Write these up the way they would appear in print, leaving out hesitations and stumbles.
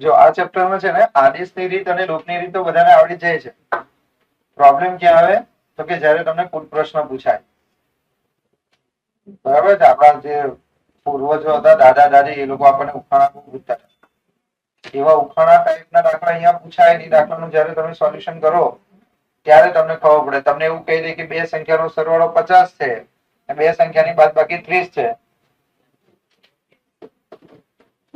જો આ ચેપ્ટરમાં છે ને આદેશની રીત અને લોપની રીત તો બધાને આવડી જાય છે. પ્રોબ્લેમ ક્યાં આવે તો કે જ્યારે તમને કુલ પ્રશ્ન પૂછાય. બરાબર છે. આપણા જે પૂર્વજો હતા દાદા દાદી એ લોકો આપણને ઉખાણા પૂછતા હતા. એવા ઉખાણા ટાઈપના દાખલા અહીંયા પૂછાય એ દાખલાનું જ્યારે તમે સોલ્યુશન કરો ત્યારે તમને ખબર પડે. તમને એવું કહી દે કે બે સંખ્યાનો સરવાળો 50 છે, બે સંખ્યાની બાદબાકી 30 છે.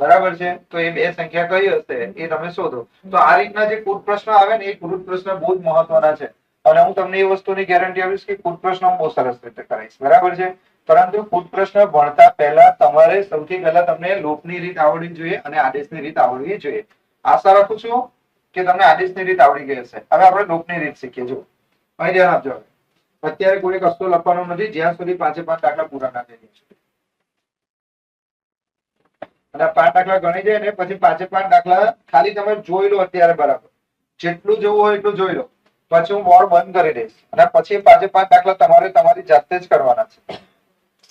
બરાબર છે. તો એ બે સંખ્યા કઈ હશે એ તમે શોધો. તો આ રીતના જે કુલ પ્રશ્ન આવે ને એ કુલ પ્રશ્ન બહુ જ મહત્વના છે. અને હું તમને એ વસ્તુની ગેરંટી આપીશ કે કુલ પ્રશ્ન હું બહુ સરસ રીતે કરાવીશ. બરાબર છે. પરંતુ કુલ પ્રશ્ન ભણતા પહેલા તમારે સૌથી પહેલા તમને લોપની રીત આવડવી જોઈએ અને આદેશની રીત આવડવી જોઈએ. આશા રાખું છું કે તમને આદેશની રીત આવડી ગઈ હશે. હવે આપણે લોપની રીત શીખીએ. જો અહીં ધ્યાન આપજો. અત્યારે કોઈ કશું લખવાનું નથી જ્યાં સુધી 5 દાખલા પૂરા ના થઈ જાય. અને 5 દાખલા ગણી જાય ને પછી 5 દાખલા ખાલી તમે જોઈ લો અત્યારે બરાબર. જેટલું જોવું હોય એટલું જોઈ લો. પછી હું બોર્ડ બંધ કરી દઈશ અને પછી 5 દાખલા તમારે તમારી જાતે જ કરવાના છે.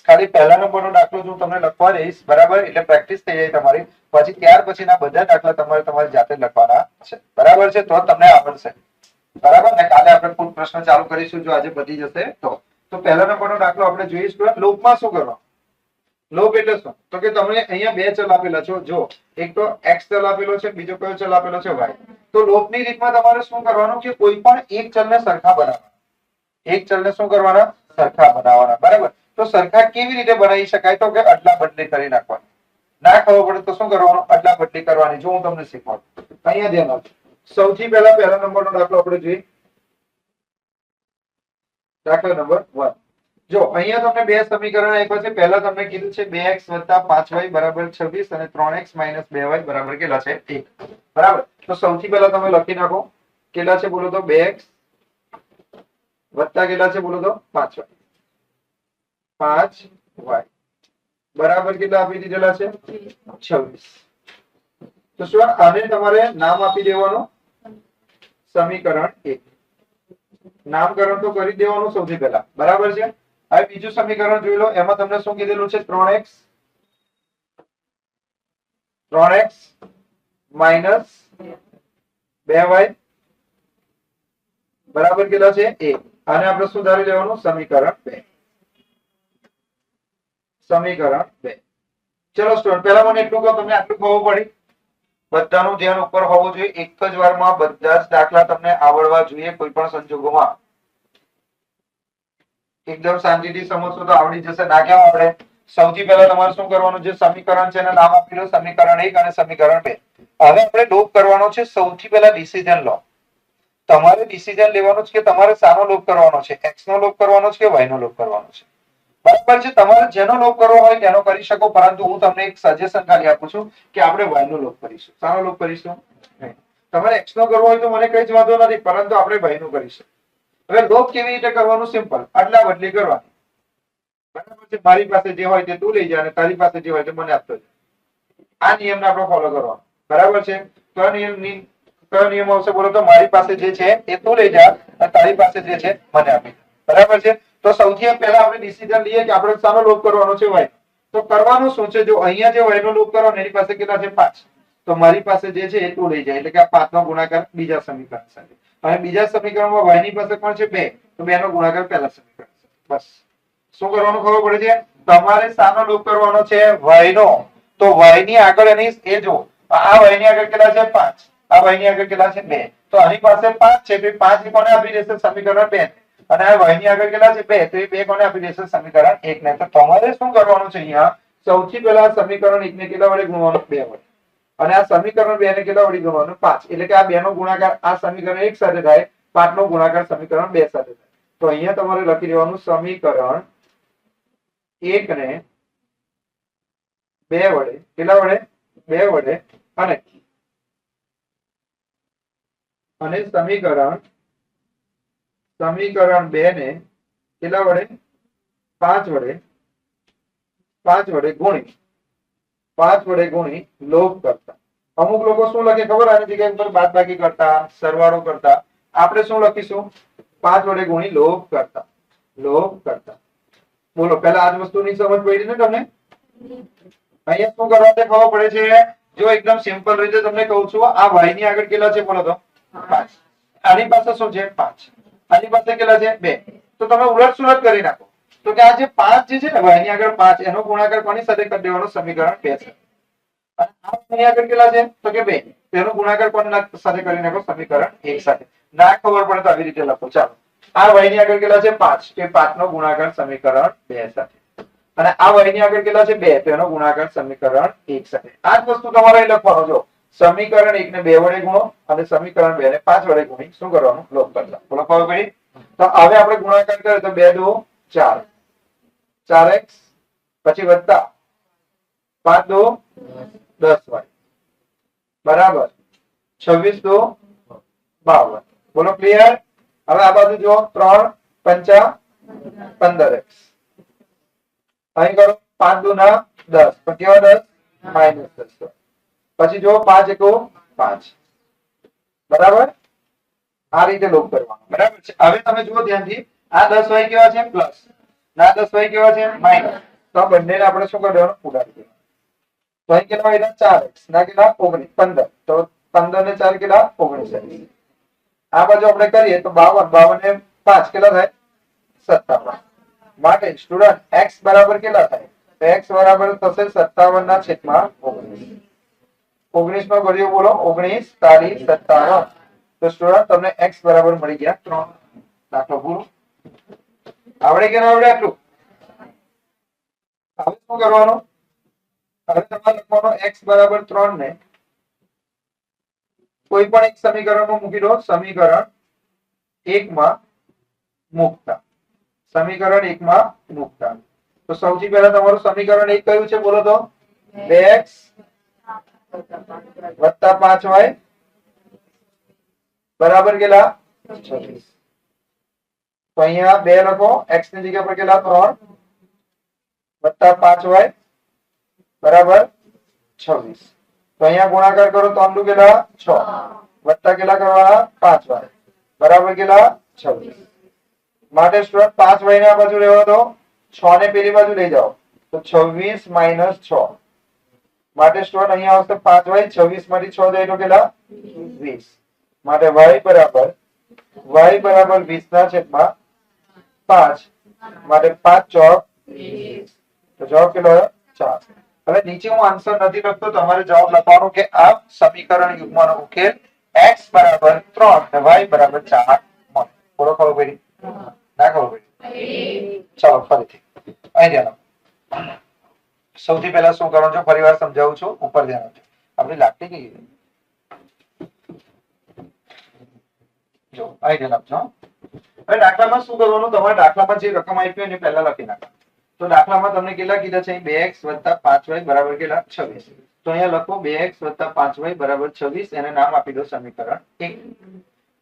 ખાલી પહેલા નંબરનો દાખલો જો તમને લખવા દઈશ બરાબર એટલે પ્રેક્ટિસ થઈ જાય તમારી. પછી ત્યાર પછીના બધા દાખલા તમારે તમારી જાતે લખવાના છે. બરાબર છે. તો તમને આવડશે. બરાબર ને. કાલે આપણે કુલ પ્રશ્ન ચાલુ કરીશું જો આજે પતી જશે તો. તો પહેલા નંબરનો દાખલો આપણે જોઈશું. લોપમાં શું કરવાનું? લોપ એટલે શું? તો કે તમે અહીંયા બે ચલ આપેલા છો. જો એક તો x ચલ આપેલો છે, બીજો કયો ચલ આપેલો છે y. તો લોપની રીતમાં તમારે શું કરવાનું કે કોઈ પણ એક ચલને સરખા બનાવવાના. એક ચલને શું કરવાના? સરખા બનાવવાના. બરાબર. તો સરખા કેવી રીતે બનાવી શકાય? તો કે અદલા બદલી કરી નાખવાની. ના ખબર પડે તો શું કરવાનું? અદલા બદલી કરવાની. જો હું તમને શીખવાડું. અહીંયા ધ્યાન આપજો. સૌથી પહેલા નંબરનો દાખલો આપણે જોઈએ. દાખલા નંબર 1. જો અહીંયા તમને બે સમીકરણ આપ્યા છે. પહેલા તમને કીધું છે 2x + 5y = 26 અને 3x - 2y બરાબર કેટલા છે? 1. બરાબર. તો સૌથી પહેલા તમે લખી નાખો. કેટલા છે બોલો તો? 2x વત્તા કેટલા છે બોલો તો? 5y. 5y બરાબર કેટલા આપી દીધેલા છે? 26. તો શું આને તમારે નામ આપી દેવાનું? સમીકરણ 1. નામકરણ તો કરી દેવાનું સૌથી પહેલા. બરાબર છે. હવે બીજું સમીકરણ જોઈ લો. એમાં તમને શું કીધેલું છે? 3x - 2y બરાબર કેટલા છે? 1. આને આપણે શું ધારી લેવાનું? સમીકરણ 2. સમીકરણ 2. ચલો સ્ટુડન્ટ પહેલા મને એટલું કહો, તમને આટલું ખબર પડી? બધાનું ધ્યાન ઉપર હોવું જોઈએ. એક જ વારમાં બધા જ દાખલા તમને આવડવા જોઈએ. કોઈ પણ સંજોગોમાં એકદમ શાંતિથી સમજશો તો આવડી જશે. ના કેમ આવડે? સૌથી પહેલા તમારે શું કરવાનું? જે સમીકરણ છે એને નામ આપી દો. સમીકરણ 1 અને સમીકરણ 2. હવે આપણે લોપ કરવાનો છે. સૌથી પહેલા ડિસિઝન લો. તમારે ડિસિઝન લેવાનું છે કે તમારે શાનો લોપ કરવાનો છે? x નો લોપ કરવાનો છે કે y નો લોપ કરવાનો છે? બરાબર છે. તમારે જેનો લોપ કરવો હોય તેનો કરી શકો. પરંતુ હું તમને એક સજેશન ખાલી આપું છું કે આપણે y નો લોપ કરીશું. શાનો લોપ કરીશું? તમારે x નો કરવો હોય તો મને કઈ જ વાંધો નથી, પરંતુ આપણે y નો કરીશું. હવે લોપ કેવી રીતે કરવાનું? સિમ્પલ. અદલા બદલી કરવાની. બરાબર છે. મારી પાસે જે હોય તે તું લઈ જા અને તારી પાસે જે હોય તે મને આપતો જા. આ નિયમને આપણે ફોલો કરવાનો. બરાબર છે. કયો નિયમ આવશે બોલો તો? મારી પાસે જે છે એ તું લઈ જા અને તારી પાસે જે છે મને આપી દે. બરાબર છે. તો સૌથી પહેલા આપણે ડિસિઝન લઈએ કે આપણે શાનો લોપ કરવાનો છે? y. તો કરવાનું શું છે? જો અહીંયા જે y નો લોપ કરવાનો એની પાસે કેટલા છે? 5. તો મારી પાસે જે છે એ તું લઈ જાય એટલે કે આ 5 નો ગુણાકાર બીજા સમીકરણ સાથે. અને બીજા સમીકરણમાં y ની પાસે પણ છે 2. તો 2 નો ગુણાકાર પહેલા સમીકરણ સાથે. બસ. શું કરવાનું ખબર પડે છે? તમારે શાનો લોપ કરવાનો છે? y નો. તો y ની આગળ એની એ જો આ y ની આગળ કેટલા છે? 5. આ y ની આગળ કેટલા છે? 2. તો આની પાસે 5 છે તો 5 કોને આપી દેશે? સમીકરણ 2. અને આ y ની આગળ કેટલા છે? 2. તો એ 2 કોને આપી દેશે? સમીકરણ 1 ને. તો તમારે શું કરવાનું છે અહીંયા? સૌથી પહેલા સમીકરણ 1 ને કેટલા વડે ગુણવાનું? 2 વડે. અને આ સમીકરણ 2 ને કેટલા વડે ગુણવાનું? 5. એટલે કે આ 2 નો ગુણાકાર આ સમીકરણ 1 સાથે થાય, 5 નો ગુણાકાર સમીકરણ 2 સાથે થાય. તો અહીંયા તમારે લખી દેવાનું સમીકરણ 1 ને 2 વડે. કેટલા વડે? 2 વડે. અને સમીકરણ 2 ને કેટલા વડે? 5 વડે. 5 વડે ગુણી. 5 વડે ગુણી લોપ કરતા. અમુક લોકો શું લખે ખબર? આની જગ્યા ઉપર બાદબાકી કરતા, સરવાળો કરતા. આપણે શું લખીશું? 5 વડે ગુણી લોપ કરતા. લોપ કરતા. બોલો પહેલા આ વસ્તુની સમજ પડી ને તમને? અહીંયા શું કરવા ખબર પડે છે? જો એકદમ સિમ્પલ રીતે તમને કહું છું, આ y ની આગળ કેટલા છે બોલો તો 5. આની પાસે શું છે 5. આની પાસે કેટલા છે 2. તો તમે ઉલટ સુલટ કરી નાખો તો કે આ જે 5 જે છે ને y ની આગળ 5 એનો ગુણાકાર કોની સાથે કરી દેવાનો? સમીકરણ 2 છે. અને આ y ની આગળ કેટલા છે તો કે 2. તેનો ગુણાકાર કોના સાથે કરી નાખો? સમીકરણ 1 સાથે. ના ખબર પડે તો આવી રીતે લખો. ચાલો, આ y ની આગળ કેટલા છે 5, કે 5 નો ગુણાકાર સમીકરણ 2 સાથે. અને આ y ની આગળ કેટલા છે 2, તેનો ગુણાકાર સમીકરણ 1 સાથે. આ જ વસ્તુ તમારે અહીં લખવાનું. જો સમીકરણ 1 ને 2 વડે ગુણો અને સમીકરણ 2 ને 5 વડે ગુણી શું કરવાનું? લોપ કરતા. બોલો ખબર પડી? તો હવે આપણે ગુણાકાર કરીએ તો 2 2 4, 4x પછી વત્તા 5 2 10y બરાબર 26 2 52. બોલો ક્લિયર? હવે આ બાજુ જો 3 5 15x અહીં કરો 5 2 ના 10 તો કેવા 10 -10. પછી જો 5 1 5 બરાબર આ રીતે લોપ કરવાનો. બરાબર છે. હવે તમે જુઓ ધ્યાનથી, આ 10y કેવા છે પ્લસ, ના 10y કેવા છે માઈનસ. તો બંનેને આપણે શું કરવાનું? ઉડાડી દેવાનું. તો અહીં કેટલા હોય? 4x ના કેટલા 19 15. તો 15 ને 4 કેટલા 19. આ બાજુ આપણે કરીએ તો 52 52 ને 5 કેટલા થાય? 57. માટે સ્ટુડન્ટ x બરાબર કેટલા થાય? તો x બરાબર થશે 57 ના છેદમાં 19. 19 નો ઘડિયો બોલો 19 તારી 57. તો સ્ટુડન્ટ તમને x બરાબર મળી ગયા 3. દાખલો પૂરો. આવડે કે ના આવડે આટલું? હવે શું કરવાનું? હવે તમારે લખવાનો x બરાબર 3 ને કોઈ પણ એક સમીકરણમાં મૂકી દો. સમીકરણ 1 માં મૂકતા. સમીકરણ 1 માં મૂકતા. તો સૌથી પહેલા તમારું સમીકરણ 1 કયું છે બોલો તો? 2x વત્તા 5y બરાબર કેટલા? 26. તો અહીંયા 2 લખો. x ની જગ્યા પર કેટલા? 3 વત્તા 5y બરાબર 26. તો અહીંયા ગુણાકાર કરો તો આમનું કેટલા? 6 વત્તા કેટલા કરવાના? 5y બરાબર કેટલા? 26. માટે સ્ટુડન્ટ 5y ને આ બાજુ લેવા દો, 6 ને પેલી બાજુ લઈ જાઓ તો 26 - 6. માટે સ્ટુડન્ટ અહીંયા આવશે 5y. 26 માંથી 6 જાય તો કેટલા? 20. માટે y બરાબર 20 ના છેદમાં 5. માટે 5 ચોક 20. તો જવાબ કેટલો આવ્યો? 4. હવે નીચે હું આન્સર નથી લખતો, તમારે જવાબ લખવાનો કે આ સમીકરણ યુગ્મનો ઉકેલ x બરાબર 3 અને y બરાબર 4 મળે. બોલો ખબર પડી? ના ખબર પડી? ચાલો ફરીથી અહીં ધ્યાન આપો. સૌથી પહેલા શું કરવાનું છે ફરીવાર સમજાવું છું, ઉપર ધ્યાન આપજો. આપણી લાગતી કઈ જો અહીં ધ્યાન આપજો. હવે દાખલામાં શું કરવાનું? તમારે દાખલામાં જે રકમ આપી હોય એને પહેલા લખી નાખો. તો દાખલામાં તમને કેટલા કીધા છે? 2x વત્તા 5y બરાબર કેટલા? 26. તો અહીંયા લખો 2x વત્તા 5y બરાબર 26. એને નામ આપી દો સમીકરણ 1.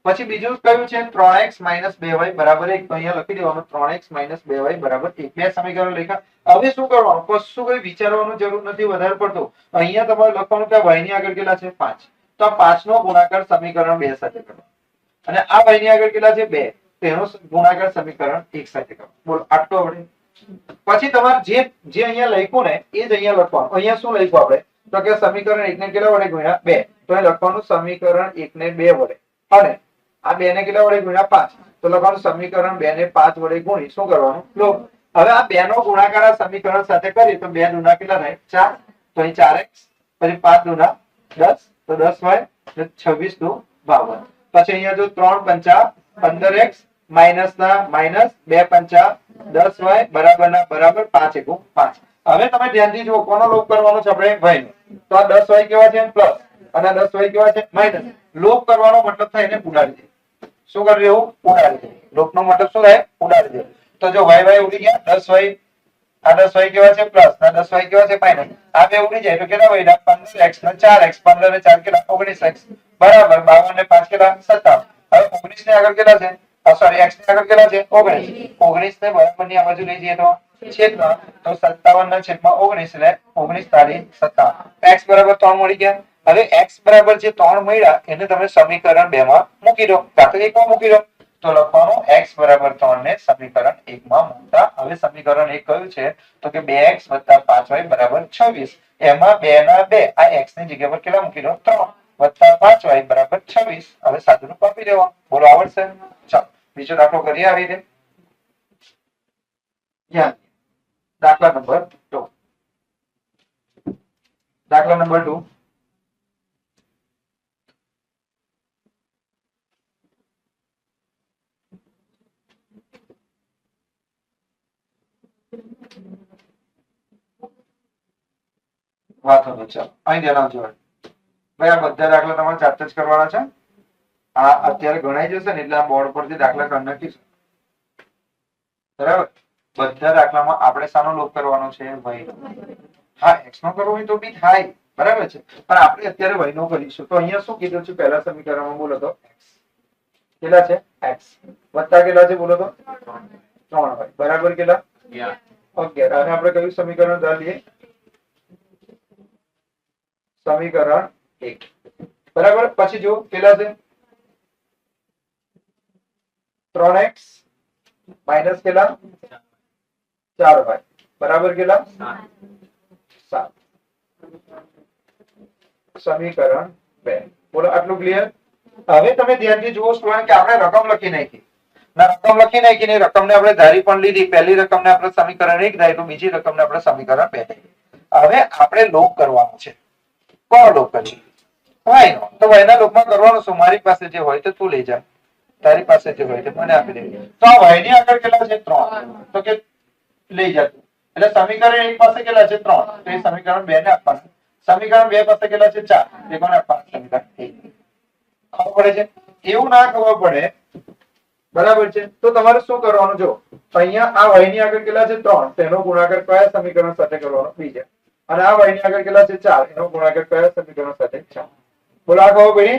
પછી બીજું કયું છે? 3x - 2y બરાબર 1. તો અહીંયા લખી દેવાનું 3x - 2y બરાબર 1. બે સમીકરણ લખ્યા. હવે શું કરવાનું? કશું કઈ વિચારવાનું જરૂર નથી વધારે પડતું. અહીંયા તમારે લખવાનું કે y ની આગળ કેટલા છે? 5. તો આ 5 નો ગુણાકાર સમીકરણ 2 સાથે કરો. અને આ y ની આગળ કેટલા છે? 2. તેનો ગુણાકાર સમીકરણ 1 સાથે કરો. બોલો આટલું આવડે? પછી તમારે જે અહીંયા લખ્યું ને એ જ અહીંયા લખવાનું. અહીંયા શું લખ્યું આપણે? તો કે સમીકરણ 1 ને કેટલા વડે ગુણ્યા 2. તો અહીં લખવાનું સમીકરણ 1 ને 2 વડે અને આ 2 ને કેટલા વડે ગુણ્યા 5. તો લખવાનું સમીકરણ 2 ને 5 વડે ગુણી શું કરવાનું? લોપ. હવે આ 2 નો ગુણાકાર આ સમીકરણ સાથે કરીએ તો 2 દુના કેટલા થાય? 4. તો અહીં 4x પછી 5 દુના 10 તો 10y 26 દુ 52. પછી અહીંયા જો 3 પંચા 15x માઇનસ ના માઇનસ 2 પંચા 10y બરાબર ના બરાબર 5 એકુ 5. હવે તમે ધ્યાનથી જુઓ કોનો લોપ કરવાનો છે આપણે? y નો. તો આ 10y કેવા છે? પ્લસ અને આ 10y કેવા છે? માઇનસ. લોપ કરવાનો મતલબ થાય એને ઉડાડી દે. શું કરી દેવું? ઉડાડી દે. લોપનો મતલબ શું થાય? ઉડાડી દે. તો જો y ઉડી ગયા 10y. આ 10y કેવા છે? પ્લસ આ 10y કેવા છે? માઇનસ. આ બે ઉડી જાય તો કેટલા વધ્યા? 15x ને 4x. 15 ને 4 કેટલા? 19x બરાબર 52 ને 5 કેટલા? 57. હવે 19 ને આગળ કેટલા છે? સોરી x ની આગળ કેટલા છે? 19. 19 ને બરાબર ની આ બાજુ લઈ જઈએ તો છેદમાં તો 57 ના છેદમાં 19 એટલે 19 તારી 57. x બરાબર 3 મળી ગયા. હવે x બરાબર જે 3 મળ્યા એને તમે સમીકરણ 2 માં મૂકી દો. દાખલા 1 માં મૂકી દો. તો લખવાનું x બરાબર 3 ને સમીકરણ 1 માં મૂકતા. હવે સમીકરણ 1 કયું છે તો કે 2x + 5y બરાબર 26. એમાં 2 ના 2 આ x ની જગ્યા પર કેટલા મૂકી દો 3 + 5y બરાબર 26. હવે સાદુરૂપ આપી દેવાનું. બોલો આવડશે? ચાલો બીજો દાખલો કરીએ આવી રીતે. દાખલા નંબર 2. દાખલા નંબર 2. વાતો તો ચાલો અહીં ધ્યાન આપજો. ભાઈ આ બધા દાખલા તમારે જાતે જ કરવાના છે. આ અત્યારે ગણાઈ જશે ને એટલે આ બોર્ડ પરથી દાખલા કરી નાખીશું. બરાબર? બધા દાખલામાં આપણે શાનો લોપ કરવાનો છે? y. હા x નો કરવો હોય તો બી થાય. બરાબર છે, પણ આપણે અત્યારે y નો કરીશું. તો અહીંયા શું કીધું છે પહેલા સમીકરણમાં બોલો તો x કેટલા છે? x વત્તા કેટલા છે બોલો તો 3y બરાબર કેટલા? 11. અને આપણે કયું સમીકરણ ધારીએ? સમીકરણ 1. બરાબર. પછી જો કેટલા છે? 3x માઈનસ કેટલા? 4y બરાબર કેટલા? 7. સમીકરણ 2. બોલો આટલું ક્લિયર? હવે તમે ધ્યાનથી જુઓ સ્ટુડન્ટ કે આપણે રકમ લખી નાખી. રકમ લખી નાખી ને રકમને આપણે ધારી પણ લીધી. પહેલી રકમને આપણે સમીકરણ 1 ધારી તો બીજી રકમને આપણે સમીકરણ 2 ધારી. હવે આપણે લોપ કરવાનો છે. કોનો લોપ કરીએ? y નો. તો y ના લોપમાં કરવાનો શું? મારી પાસે જે હોય તો તું લઈ જા, તારી પાસે જે હોય તે મને આપી દે. તો આ y ની આગળ કેટલા છે? 3. તો કે લઈ જા તું. એટલે સમીકરણ 1 પાસે કેટલા છે? 3. તો એ સમીકરણ 2 ને આપવાનું. સમીકરણ 2 પાસે કેટલા છે? 4. એ કોને આપવાનું? સમીકરણ 1. ખબર પડે છે? એવું ના ખબર પડે બરાબર છે તો તમારે શું કરવાનું? જો અહીંયા આ y ની આગળ કેટલા છે? 3. તેનો ગુણાકાર કયા સમીકરણ સાથે કરવાનો? બીજા. અને આ y ની આગળ કેટલા છે? 4. એનો ગુણાકાર કયા સમીકરણ સાથે? 4. બોલો આ ખબર પડી?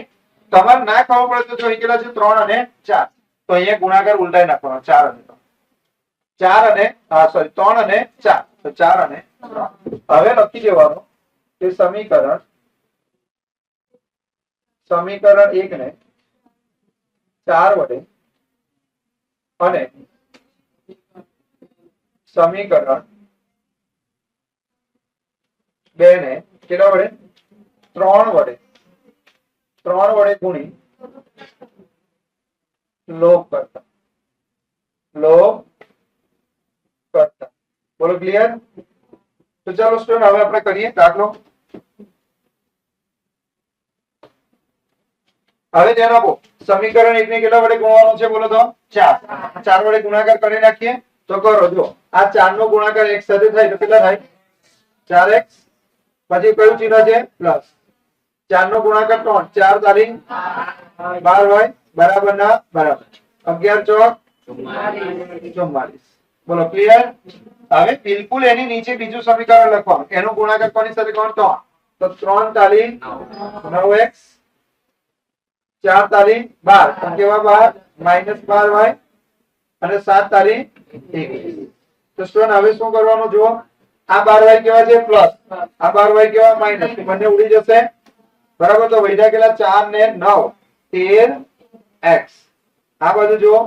તમારે ના ખબર પડે તો જો અહીં કેટલા છે? 3 અને 4. તો અહીંયા ગુણાકાર ઉલટાઈ નાખવાનો. 4 અને 3 અને 4. તો 4 અને 3. હવે લખી દેવાનું કે સમીકરણ 1 ને 4 વડે અને સમીકરણ 2 ને કેટલા વડે? 3 વડે ગુણી લોપ કરતા. બોલો ક્લિયર? તો ચાલો સ્ટુડન્ટ હવે આપણે કરીએ દાખલો. હવે ધ્યાન આપો. સમીકરણ 1 ને કેટલા વડે ગુણવાનું છે બોલો તો? 4. 4 વડે ગુણાકાર કરી નાખીએ તો કરો. જો આ 4 નો ગુણાકાર x સાથે થાય તો કેટલા થાય? 4x. પછી કયું ચિહ્ન છે? પ્લસ. 4 નો ગુણાકાર 3. 4 તારી 12y બરાબર ના બરાબર. 11 ચોક 44. બોલો ક્લિયર? હવે બિલકુલ એની નીચે બીજું સમીકરણ લખવાનું. એનો ગુણાકાર કોની સાથે કરવાનો? 3. તો 3 તારી 9x 4 તારી 12 કેવા 12 -12y અને 7 તારી 21. તો સ્ટુડન્ટ હવે શું કરવાનું? જુઓ આ 12y કેવા છે? પ્લસ. આ 12y કેવા? માઈનસ. બંને ઉડી જશે. બરાબર. તો વૈધા કેટલા? 4 ને 9 13x. આ બાજુ જુઓ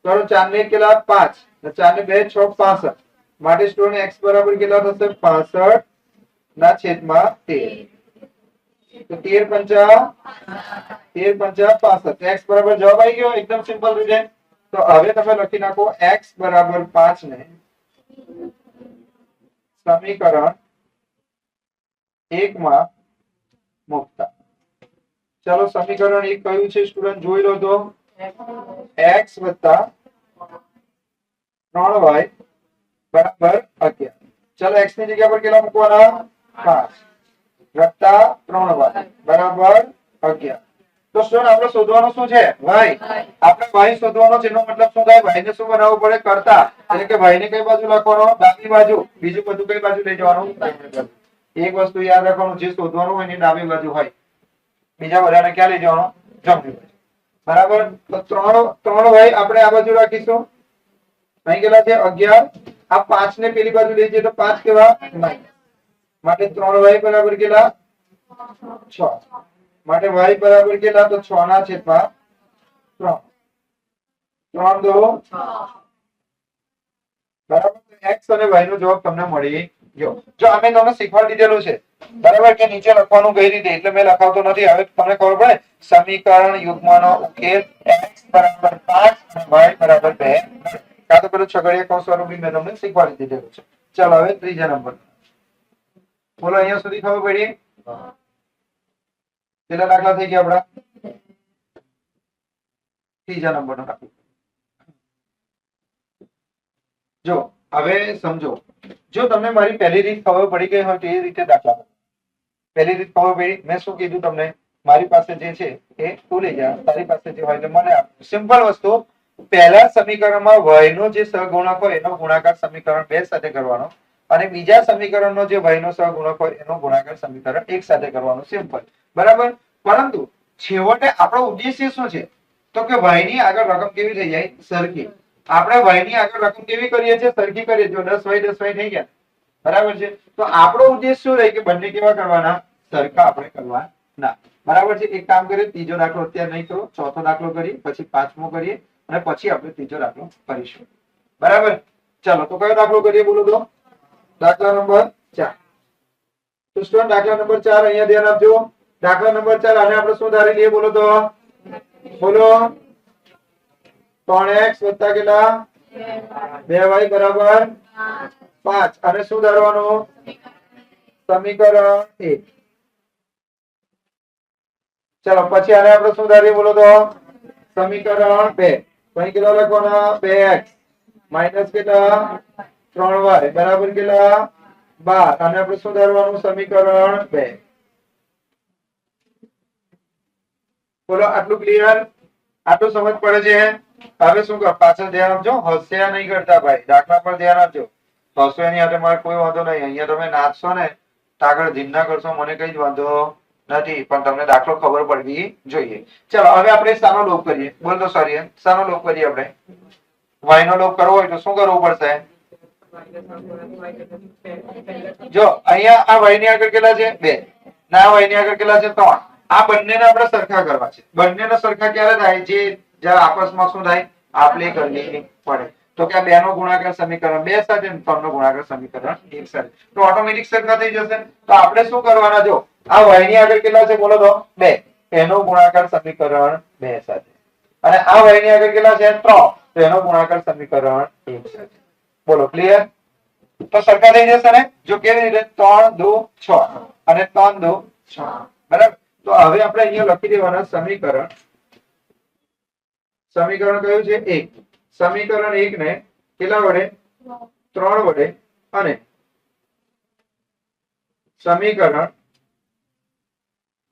તો 4 ને કેટલા? 5. 4 ને 2 6 65. માટે સ્ટુડન્ટ x બરાબર કેટલા થશે? 65 ના છેદમાં 13. તો 13 5 65. x બરાબર જવાબ આવી ગયો. એકદમ સિમ્પલ રીતે. તો હવે તમે લખી નાખો x બરાબર 5 ને સમીકરણ 1 માં મૂકતા. ચાલો સમીકરણ 1 કયું છે સ્ટુડન્ટ જોઈ લો તો x + 3y બરાબર 11. ચાલો x ની જગ્યા પર કેટલા મૂકવાના? 5 વત્તા 3y બરાબર 11. તો સ્ટુડન્ટ આપણે શોધવાનું શું છે? y. આપણે y શોધવાનો છે. એનો મતલબ શું થાય? y ને શું બનાવવું પડે? કરતા. એટલે કે y ને કઈ બાજુ લખવાનો? ડાબી બાજુ. બીજું બધું કઈ બાજુ લઈ જવાનું? એક વસ્તુ યાદ રાખવાનું, જે શોધવાનું હોય એની ડાબી બાજુ હોય, બીજા બધાને ક્યાં લઈ જવાનું? જમણી બાજુ. બરાબર. તો 3y આપણે આ બાજુ રાખીશું. અહીં કેટલા છે? 11. આ 5 ને પેલી બાજુ લઈ જઈએ તો 5 કેવા? માઈનસ. માટે 3y બરાબર કેટલા? 6. માટે y બરાબર કેટલા? તો 6 ના છેદમાં 3. 3 2 બરાબર. x અને y નો જવાબ તમને મળી ગયો. જો અમે તમને શીખવાડી દીધેલું છે બરાબર કે નીચે લખવાનું કઈ રીતે, એટલે મેં લખાવતો નથી. હવે તમને ખબર પડે સમીકરણ યુગ્મનો ઉકેલ x બરાબર 5 અને y બરાબર 2. કાં તો પેલું છગડીયા કૌંસ વાળું બી મેં તમને શીખવાડી દીધેલું છે. ચાલો હવે ત્રીજા નંબર બોલો. અહીંયા સુધી ખબર પડી? કેટલા દાખલા થઈ ગયા આપડા? ત્રીજા નંબરનો દાખલો. જો હવે સમજો, જો તમને મારી પહેલી રીત ખબર પડી ગઈ હોય તો એ રીતે દાખલા કરો. પહેલી રીત ખબર પડી? મેં શું કીધું તમને? મારી પાસે જે છે એ તું લઈ જા, તારી પાસે જે હોય તો મને આપ. સિમ્પલ વસ્તુ. પહેલા સમીકરણમાં y નો જે સહગુણક હોય એનો ગુણાકાર સમીકરણ 2 સાથે કરવાનો અને બીજા સમીકરણનો જે y નો સહગુણક હોય એનો ગુણાકાર સમીકરણ 1 સાથે કરવાનો. સિમ્પલ. બરાબર. પરંતુ છેવટે આપણો ઉદ્દેશ્ય શું છે? તો કે y ની આગળ રકમ કેવી થઈ જાય? સરખી. આપણે y ની આગળ રકમ કેવી કરીએ છીએ? સરખી કરીએ. જો 10y 10y થઈ ગયા. બરાબર છે. તો આપણો ઉદ્દેશ શું રહે કે બંને કેવા કરવાના? સરખા આપણે કરવાના. બરાબર છે. એક કામ કરીએ, ત્રીજો દાખલો અત્યારે નહીં કરો, ચોથો દાખલો કરીએ, પછી પાંચમો કરીએ અને પછી આપણે ત્રીજો દાખલો કરીશું. બરાબર. ચાલો તો કયો દાખલો કરીએ બોલો તો? દાખલા નંબર 4. તો સ્ટુડન્ટ દાખલા નંબર 4 અહીંયા ધ્યાન આપજો. દાખલા નંબર 4 આને આપણે શું ધારી લઈએ બોલો તો? બોલો. 3x વત્તા કેટલા? 2y બરાબર 5. અને શું ધારવાનું? સમીકરણ 1. ચલો પછી આને આપણે શું ધારીએ બોલો તો? સમીકરણ 2. અહીં કેટલા લખવાના? 2x માઇનસ કેટલા? 3y બરાબર કેટલા? 12. અને આપણે શું ધારવાનું? સમીકરણ 2. બોલો આટલું ક્લિયર? આટલું સમજ પડે છે? હવે શું કર, પાછળ ધ્યાન આપજો. હોશિયાર નહીં કરતા ભાઈ, દાખલા પર ધ્યાન આપજો. હસો એની હાથે મારે કોઈ વાંધો નહીં. અહીંયા તમે નાચશો ને આગળ ધીના કરશો, મને કઈ જ વાંધો નથી, પણ તમને દાખલો ખબર પડવી જોઈએ. ચલો હવે આપણે શાનો લોપ કરીએ બોલ તો? સોરી, શાનો લોપ કરીએ આપણે? y નો લોપ કરવો હોય તો શું કરવું પડશે? જો અહીંયા આ y ની આગળ કેટલા છે? 2. ના, y ની આગળ કેટલા છે? 3. આ બંનેને આપણે સરખા કરવા છે. બંનેને સરખા ક્યારે થાય? જ્યારે આપસમાં શું થાય? આપલે કરવી પડે. તો કે આ 2 નો ગુણાકાર સમીકરણ 2 સાથે અને 3 નો ગુણાકાર સમીકરણ 1 સાથે, તો ઓટોમેટિક સરખા થઈ જશે. તો આપણે શું કરવાના? જો આ y ની આગળ કેટલા છે બોલો તો? 2. એનો ગુણાકાર સમીકરણ 2 સાથે. અને આ y ની આગળ કેટલા છે? 3. તો એનો ગુણાકાર સમીકરણ 1 સાથે. બોલો ક્લિયર? તો સરખા થઈ જશે ને? જો કેવી રીતે? 3 2 6 અને 3 2 6. બરાબર. તો હવે આપણે અહીંયા લખી દેવાના સમીકરણ. સમીકરણ કયું છે? 1. સમીકરણ 1 ને કેટલા વડે? 3 વડે અને સમીકરણ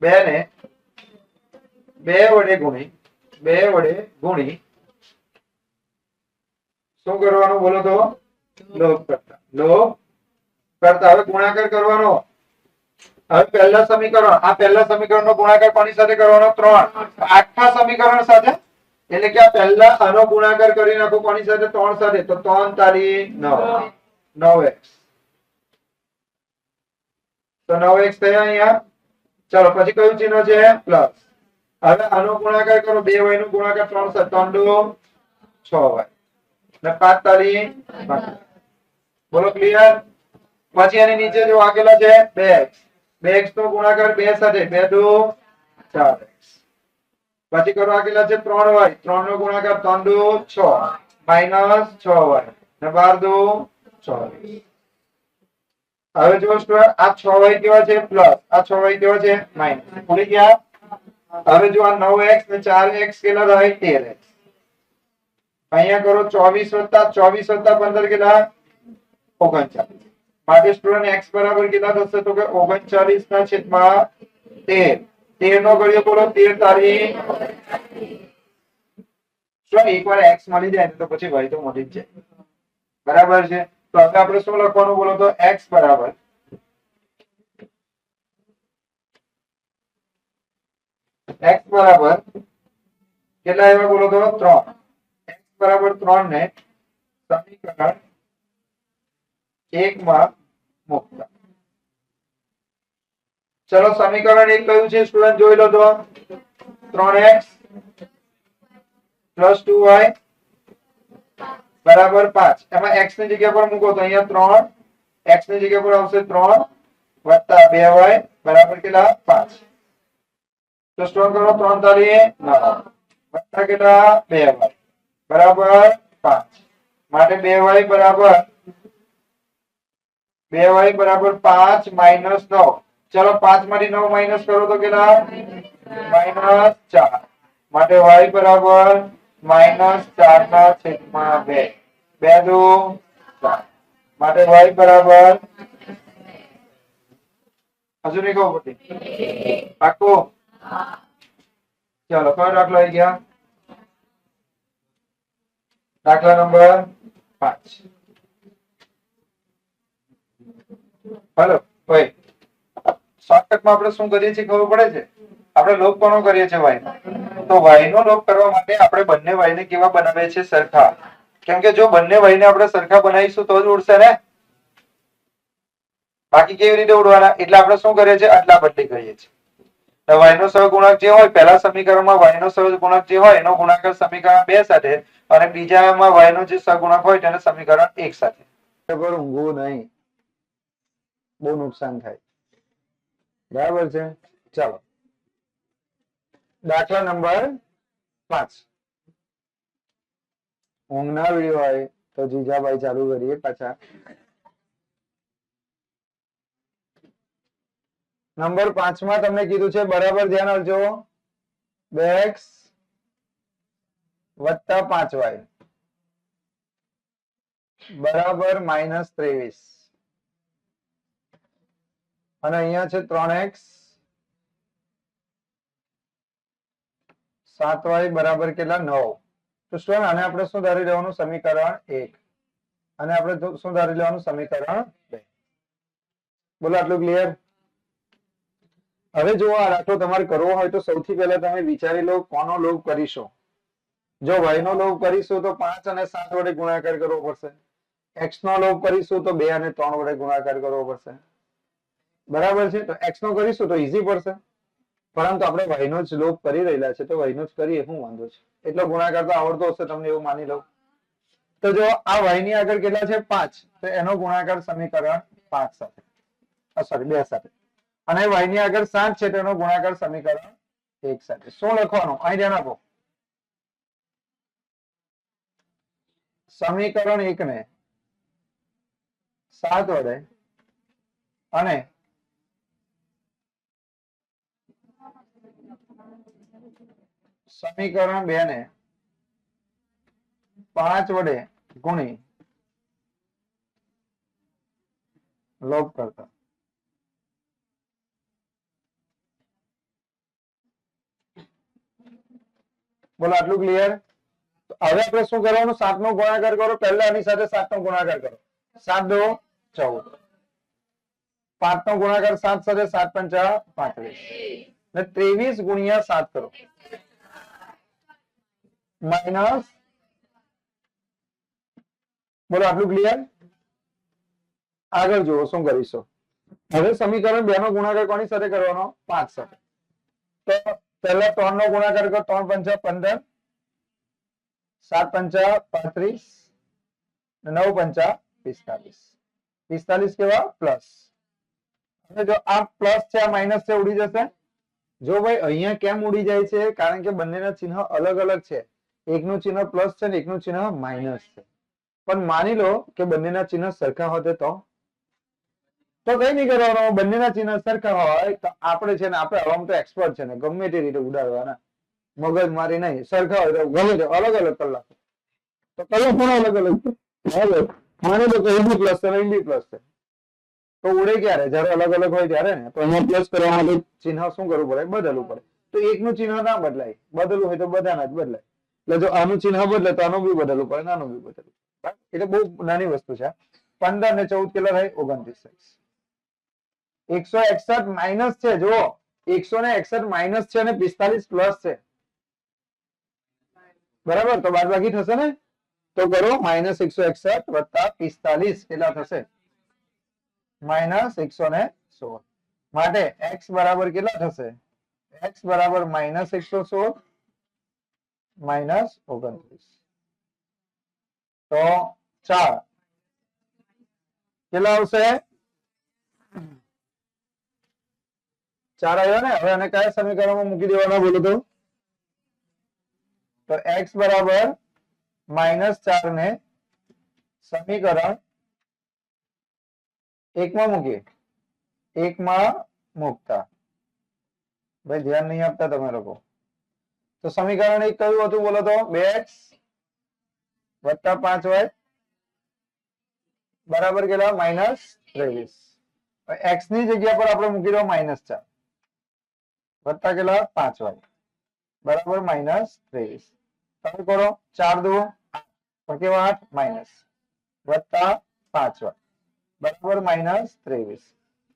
2 ને 2 વડે ગુણી શું કરવાનું બોલો તો? લોપ કરતા. હવે ગુણાકાર કરવાનો. હવે પહેલા સમીકરણ, આ પહેલા સમીકરણનો ગુણાકાર કોની સાથે કરવાનો? 3. આખા સમીકરણ સાથે. એટલે કે આ પહેલા આનો ગુણાકાર કરી નાખો કોની સાથે? 3 સાથે. તો 3 તારી 9. 9x. તો 9x થયા અહીંયા. ચલો પછી કયું ચિહ્ન છે? પ્લસ. હવે આનો ગુણાકાર કરો. 2y નો ગુણાકાર 3 સાથે. 3 2 6y ને 5 તારી 12. બોલો ક્લિયર? પછી આની નીચે જો આ કેટલા છે? 2x. 2x નો ગુણાકાર 2 સાથે. 2 2 4x. પછી કરો આ કેટલા છે? 3y. 3 નો ગુણાકાર 3 2 6 માઈનસ 6y ને 12 2 24. હવે જો સ્ટુડન્ટ આ 6y કેવા છે? પ્લસ. આ 6y કેવા છે? માઈનસ. ભૂલી ગયા? હવે જો આ 9x ને 4x કેટલા થાય? 13x. અહીંયા કરો 24 + 15 કેટલા? 39. માટે સ્ટુડન્ટ x બરાબર કેટલા થશે? તો કે 39/13. 13 નો ઘડિયો બોલો? 13 તારી. શું એકવાર x મળી જાય તો પછી y તો મળી જ જાય. બરાબર છે. તો હવે આપણે શું લખવાનું બોલો તો? x બરાબર કેટલા આવ્યા બોલો તો? 3. x બરાબર 3 ને સમીકરણ 1 માં મૂકતા. ચલો સમીકરણ 1 કયું છે સ્ટુડન્ટ? જોઈ લો તો. 3x + 2y બરાબર 5. એમાં x ની જગ્યા પર મૂકો તો અહીંયા 3, x ની જગ્યા પર આવશે 3 વત્તા 2y બરાબર કેટલા 5. તો સ્ટોર કરો 3 તારી 9 વત્તા કેટલા 2y બરાબર 5. માટે 2y બરાબર 5 માઈનસ 9. ચલો 5 માંથી 9 માઈનસ કરો તો કેટલા -4. માટે y બરાબર -4 ના છેદમાં 2. 2 દુ 4. માટે y બરાબર હજુ નહીં ખબર પડતી પાક્કું ચલો કયો દાખલો આવી ગયા દાખલા નંબર 5. हेलो भाई शॉर्टकट में આપણે શું કરીએ છીએ ખબર પડે છે આપણે લોપ કોનો કરીએ છીએ y તો y નો લોપ કરવા માટે આપણે બંને y ને કેવા બનાવીએ છીએ સરખા કેમ કે જો બંને y ને આપણે સરખા બનાવીશું તો જ ઉડશે ને બાકી કેવી રીતે ઉડવાના એટલે આપણે શું કરીએ છીએ આટલા બદલી કરીએ છીએ તો y નો સહગુણક જે હોય પહેલા સમીકરણમાં y નો સહગુણક જે હોય એનો ગુણાકાર સમીકરણ 2 સાથે અને બીજામાં y નો જે સહગુણક હોય તેને સમીકરણ 1 સાથે બરાબર ઊંઘવું નહીં બહુ નુકસાન થાય બરાબર છે ચાલો દાખલા નંબર 5 ઊંઘના વિડિયો હોય તો જીજાભાઈ ચાલુ કરીએ પાછા નંબર 5 માં તમને કીધું છે બરાબર ધ્યાન આપજો 2x વત્તા 5y બરાબર -23 અને અહીંયા છે 3x 7y બરાબર કેટલા 9 તો સ્ટુડન્ટ આને આપણે શું ધારી લેવાનું સમીકરણ 1 અને આપણે શું ધારી લેવાનું સમીકરણ 2 બોલો આટલું ક્લિયર હવે જો આ દાખલો તમારે કરવો હોય તો સૌથી પહેલા તમે વિચારી લો કોનો લોપ કરીશું જો y નો લોપ કરીશું તો 5 અને 7 વડે ગુણાકાર કરવો પડશે x નો લોપ કરીશું તો 2 અને 3 વડે ગુણાકાર કરવો પડશે બરાબર છે તો x નો કરીશું તો ઈઝી પડશે પરંતુ આપણે y નો જ લોપ કરી રહેલા છે તો y નો જ કરીએ શું વાંધો છે એટલો ગુણાકાર તો આવડતો હશે તમને એવું માની લો તો જો આ y ની આગળ કેટલા છે 5 તો એનો ગુણાકાર સમીકરણ 5 સાથે સોરી 2 સાથે અને y ની આગળ 7 છે તેનો ગુણાકાર સમીકરણ 1 સાથે શું લખવાનું અહીં ધ્યાન આપો સમીકરણ 1 ને 7 વડે અને સમીકરણ 2 ને 5 વડે ગુણી લોપ કરતા બોલો આટલું ક્લિયર હવે આપણે શું કરવાનું 7 નો ગુણાકાર કરો પહેલા આની સાથે 7 નો ગુણાકાર કરો 7 દો 14 5 નો ગુણાકાર 7 સાથે 7 પંચા 35 ને 23 ગુણ્યા 7 કરો માઇનસ બોલો આટલું ક્લિયર આગળ જુઓ શું કરીશું હવે સમીકરણ 2 નો ગુણાકાર કોની સાથે કરવાનો 5 સાથે તો પહેલા 3 નો ગુણાકાર કરો 3 પંચા 15 7 પંચા 35 9 પંચા 45 45 કેવા પ્લસ હવે જો આ પ્લસ છે આ માઇનસ છે ઉડી જશે જો ભાઈ અહીંયા કેમ ઉડી જાય છે કારણ કે બંનેના ચિહ્ન અલગ અલગ છે એકનું ચિહ્ન પ્લસ છે ને એકનું ચિહ્ન માઇનસ છે પણ માની લો કે બંનેના ચિહ્ન સરખા હોતે તો કઈ નહીં કરવાનું બંનેના ચિહ્ન સરખા હોય તો આપણે છે ને આપણે હવામાં તો એક્સપર્ટ છે ને ગમે તે રીતે ઉડાડવાના મગજ મારી નહીં સરખા હોય તો ગમે તે અલગ અલગ કલાક તો કયો પણ અલગ અલગ છે માની લો કે બી પ્લસ છે બી પ્લસ છે તો ઉડે ક્યારે જયારે અલગ અલગ હોય ત્યારે ને તો અહીંયા પ્લસ કરવા માટે ચિહ્ન શું કરવું પડે બદલવું પડે તો એકનું ચિહ્ન ના બદલાય બદલવું હોય તો બધાના જ બદલાય એટલે જો આનું ચિહ્ન બદલે તો આનું બી બદલવું પડે આનું બી બદલવું એટલે બહુ નાની વસ્તુ છે 15 ને 14 કેટલા થાય 29 161 માઇનસ છે જો 161 માઇનસ છે અને 45 પ્લસ છે બરાબર તો બાદબાકી થશે ને તો કરો -161 વત્તા 45 કેટલા થશે -116 માટે x બરાબર કેટલા થશે x બરાબર -116 -29 તો 4 કેટલા આવશે 4 આવ્યો ને હવે આને કયા સમીકરણમાં મૂકી દેવાના બોલો તો x બરાબર -4 ને સમીકરણ 1 માં મૂકીએ 1 માં મૂકતા ભાઈ ધ્યાન નહીં આપતા તમે લોકો તો સમીકરણ 1 કયું હતું બોલો તો 2x + 5y બરાબર કેટલા -23 x ની જગ્યા પર આપણે મૂકી દો -4 વત્તા કેટલા 5y બરાબર -23 તમે કરો 4 દો 8 કેવા 8 માઇનસ વત્તા 5y બરાબર -23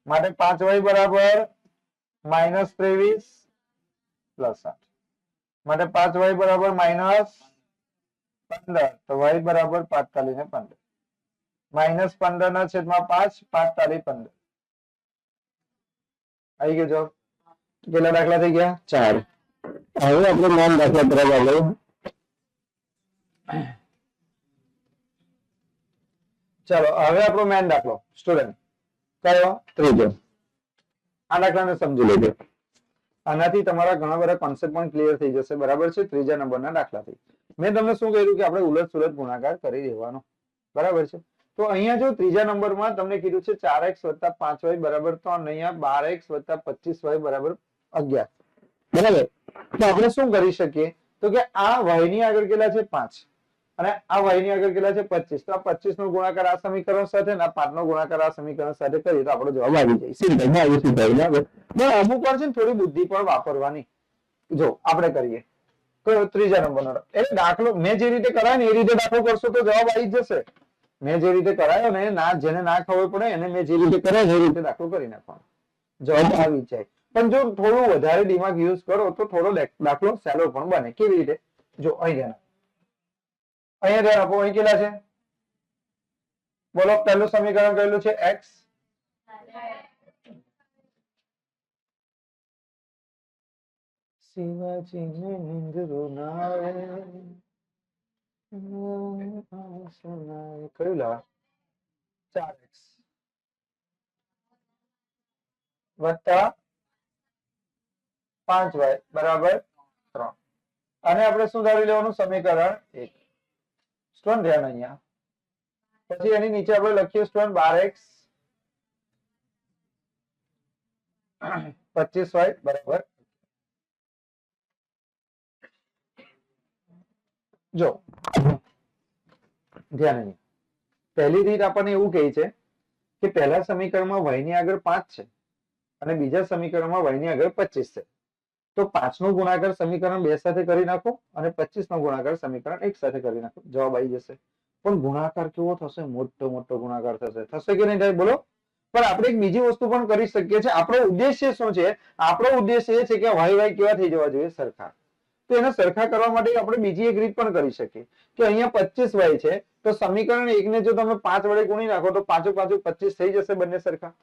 માટે 5y બરાબર -23 + 8 માટે 5y બરાબર -15 તો y બરાબર 45 ને 15 -15 ના છેદમાં 5 45 15 આવી ગયો જવાબ કેટલા દાખલા થઈ ગયા 4 હવે આપણે નોન દાખલા તરફ આગળ ચાલો હવે આપણો મેન દાખલો સ્ટુડન્ટ કયો ત્રીજો આ દાખલાને સમજી લેજો આનાથી તમારા ઘણા બધા કોન્સેપ્ટ પણ ક્લિયર થઈ જશે બરાબર છે ત્રીજા નંબરના દાખલાથી મેં તમને શું કહ્યું કે આપણે ઉલટ સુલટ ગુણાકાર કરી દેવાનો બરાબર છે તો અહીંયા જો ત્રીજા નંબરમાં તમને કીધું છે 4x + 5y બરાબર 3 અહીંયા 12x + 25y બરાબર 11 બરાબર તો આપણે શું કરી શકીએ તો કે આ y ની આગળ કેટલા છે 5 અને આ y ની આગળ કેટલા છે 25 તો આ 25 નો ગુણાકાર આ સમીકરણ સાથે અને આ 5 નો ગુણાકાર આ સમીકરણ સાથે કરીએ તો આપણો જવાબ આવી જાય સિમ્પલ આવી સિમ્પલ બરાબર અમુક વાર છે ને થોડી બુદ્ધિ પણ વાપરવાની જો આપણે કરીએ કયો ત્રીજા નંબરનો એટલે દાખલો મેં જે રીતે કરાય ને એ રીતે દાખલો કરશો તો જવાબ આવી જ જશે મેં જે રીતે કરાયો ને ના જેને ના ખબર પડે એને મેં જે રીતે કરાય એ રીતે દાખલો કરી નાખવાનો જવાબ આવી જાય પણ જો થોડું વધારે દિમાગ યુઝ કરો તો થોડો દાખલો સહેલો પણ બને કેવી રીતે જો અહીંયા ધ્યાન આપો અહીં કેટલા છે બોલો પહેલું સમીકરણ કહેલું છે x શિવાજીને નિંદરો ના આવે કયું લા 4x વત્તા 5y બરાબર 3 અને આપણે શું ધારી લેવાનું સમીકરણ 1 સ્ટુડન્ટ ધ્યાન અહીંયા પછી એની નીચે આપણે લખીએ સ્ટુડન્ટ 12x 25y બરાબર જો ધ્યાન અહીં પહેલી રીત આપણને એવું કહે છે કે પહેલા સમીકરણમાં y ની આગળ 5 છે અને બીજા સમીકરણમાં y ની આગળ 25 છે તો 5 નો ગુણાકાર સમીકરણ 2 સાથે કરી નાખો અને 25 નો ગુણાકાર સમીકરણ 1 સાથે કરી નાખો જવાબ આવી જશે પણ ગુણાકાર કેવો થશે મોટો મોટો ગુણાકાર થશે કે નહીં થાય બોલો પણ આપણે એક બીજી વસ્તુ પણ કરી શકીએ છીએ આપણો ઉદ્દેશ્ય શું છે આપણો ઉદ્દેશ્ય એ છે કે y કેવા થઈ જવા જોઈએ સરખા તો એને સરખા કરવા માટે આપણે બીજી એક રીત પણ કરી શકીએ કે અહીંયા 25y છે તો સમીકરણ 1 ને જો તમે 5 વડે ગુણી નાખો તો 5 5 25 થઈ જશે બંને સરખા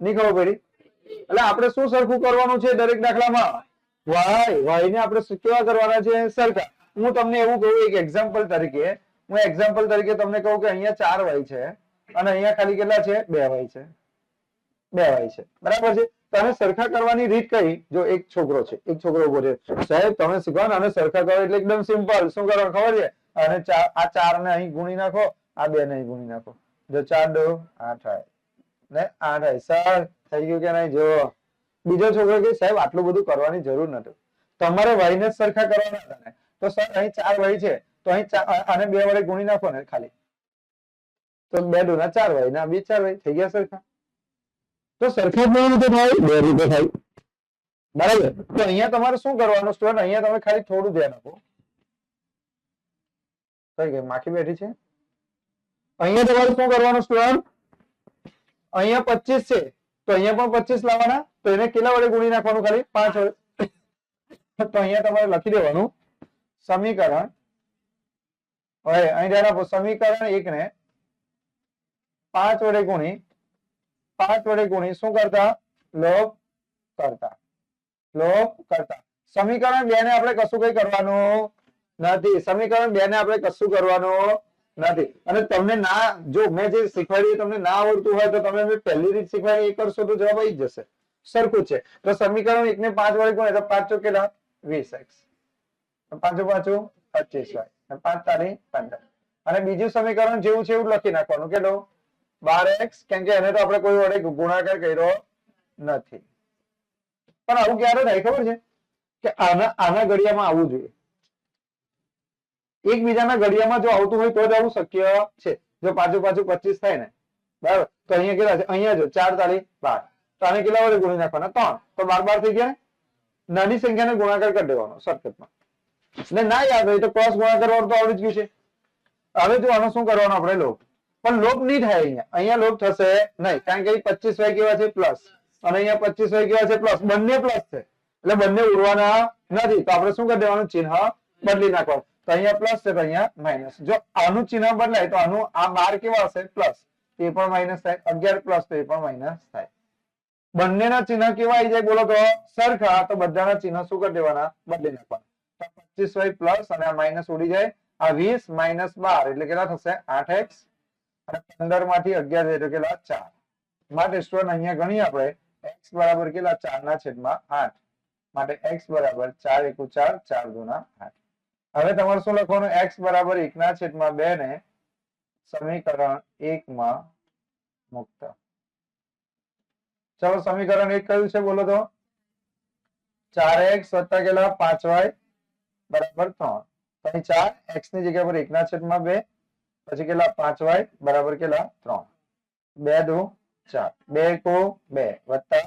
નહીં ખબર પડી એટલે આપણે શું સરખું કરવાનું છે દરેક દાખલામાં y ને આપણે કેવા કરવાના છે સરખા હું તમને એવું કહું એક એક્ઝામ્પલ તરીકે તમને કહું કે અહીંયા 4y છે અને અહીંયા ખાલી કેટલા છે 2y છે 2y છે બરાબર છે તમે સરખા કરવાની રીત કઈ જો એક છોકરો ઉભો છે સાહેબ તમે શીખવાના અને સરખા કરો એટલે એકદમ સિમ્પલ શું કરવાનું ખબર છે અને આ 4 ને અહીં ગુણી નાખો આ 2 ને અહીં ગુણી નાખો જો 4 2 8 થાય ને 8 થાય સર થઈ ગયું કે નહીં જો બીજો છોકરો કે સાહેબ આટલું બધું કરવાની જરૂર નથી તમારે y ને સરખા કરવાના હતા ને તો સર અહીં 4y છે તો અહીં આને 2 વડે ગુણી નાખો ને ખાલી તો 2 2 ના 4y ના 2 4y થઈ ગયા સરખા તો સરખા કેવી રીતે થાય 2 રીતે થાય બરાબર તો અહીંયા તમારે શું કરવાનું સ્ટુડન્ટ અહીંયા તમે ખાલી થોડું ધ્યાન આપો કઈ ગઈ માખી બેઠી છે અહીંયા તમારે શું કરવાનું સ્ટુડન્ટ અહીંયા 25 છે તો અહીંયા પણ 25 લાવવાના તો એને કેટલા વડે ગુણી નાખવાનું ખાલી 5 વડે તો અહીંયા તમારે લખી દેવાનું સમીકરણ હવે અહીં ધ્યાન આપો સમીકરણ 1 ને 5 વડે ગુણી શું કરતા લોપ કરતા સમીકરણ 2 ને આપણે કશું કઈ કરવાનું નથી. સમીકરણ 2 ને આપણે કશું કરવાનું નથી. અને તમને ના, જો મેં જે શીખવાડ્યું તમને ના આવડતું હોય તો તમે મેં પહેલી રીત શીખવાડી એ કરશો તો જવાબ આવી જશે. સરખું છે. તો સમીકરણ 1 ને 5 વડે ગુણો તો 5 ચોક કેટલા? 20x. 5 5 25y. 5 તારી 15. અને બીજું સમીકરણ જેવું છે એવું લખી નાખવાનું. કેટલું? 12x. કેમ કે એને તો આપણે કોઈ વડે ગુણાકાર કર્યો નથી. પણ આવું ક્યારે થાય ખબર છે? કે આના ઘડિયામાં આવવું જોઈએ. એકબીજાના ઘડિયામાં જો આવતું હોય તો જ આવું શક્ય છે. જો પાછું 25 થાય ને, બરાબર, તો અહીંયા કેટલા છે? અહીંયા જો 4 તાળી 12. તો આને કેટલા વડે ગુણી નાખવાના? 3. તો 12 12 થઈ ગયા. નાની સંખ્યાને ગુણાકાર કરી દેવાનો શોર્ટકટમાં. ને ના યાદ હોય તો ક્રોસ ગુણાકાર વાળું તો આવડી જ ગયું છે. હવે જો આનો શું કરવાનું આપણે? લોપ. પણ લોપ નહીં થાય અહીંયા. અહીંયા લોપ થશે નહીં, કારણ કે 25y કેવા છે? પ્લસ. અને અહીંયા 25y કેવા છે? પ્લસ. બંને પ્લસ છે એટલે બંને ઉડવાના નથી. તો આપણે શું કરી દેવાનું? ચિહ્ન બદલી નાખવાનું. તો અહીંયા પ્લસ છે તો અહીંયા માઇનસ. જો આનું ચિહ્ન બદલાય તો આનું આ 12 કેવા હશે? પ્લસ. એ પણ માઇનસ થાય. 11 પ્લસ તો એ પણ માઇનસ થાય. બંનેના ચિહ્ન કેવા આવી જાય બોલો તો? સરખા. તો બધાના ચિહ્ન શું કરી દેવાના? બદલી નાખવાના. 25y પ્લસ અને આ માઇનસ ઉડી જાય. આ 20 માઇનસ 12 એટલે કેટલા થશે? 8x. અને 15 માંથી 11 જાય તો કેટલા? 4. માટે સ્ટુડન્ટ અહીંયા ગણી આપણે x બરાબર કેટલા? 4 ના છેદમાં 8. માટે x બરાબર 4 એકુ 4, 4 દુના 8. હવે તમારે શું લખવાનું? x બરાબર 1 ના છેદમાં 2 ને સમીકરણ 1 માં મૂકતા. ચલો સમીકરણ 1 કયું છે બોલો તો? 4x વત્તા કેટલા? 5y બરાબર 3. અહીં 4 x ની જગ્યા પર 1 ના છેદમાં 2, પછી કેટલા? 5y બરાબર કેટલા? 3. 2 દુ 4, 2 એકુ 2 વત્તા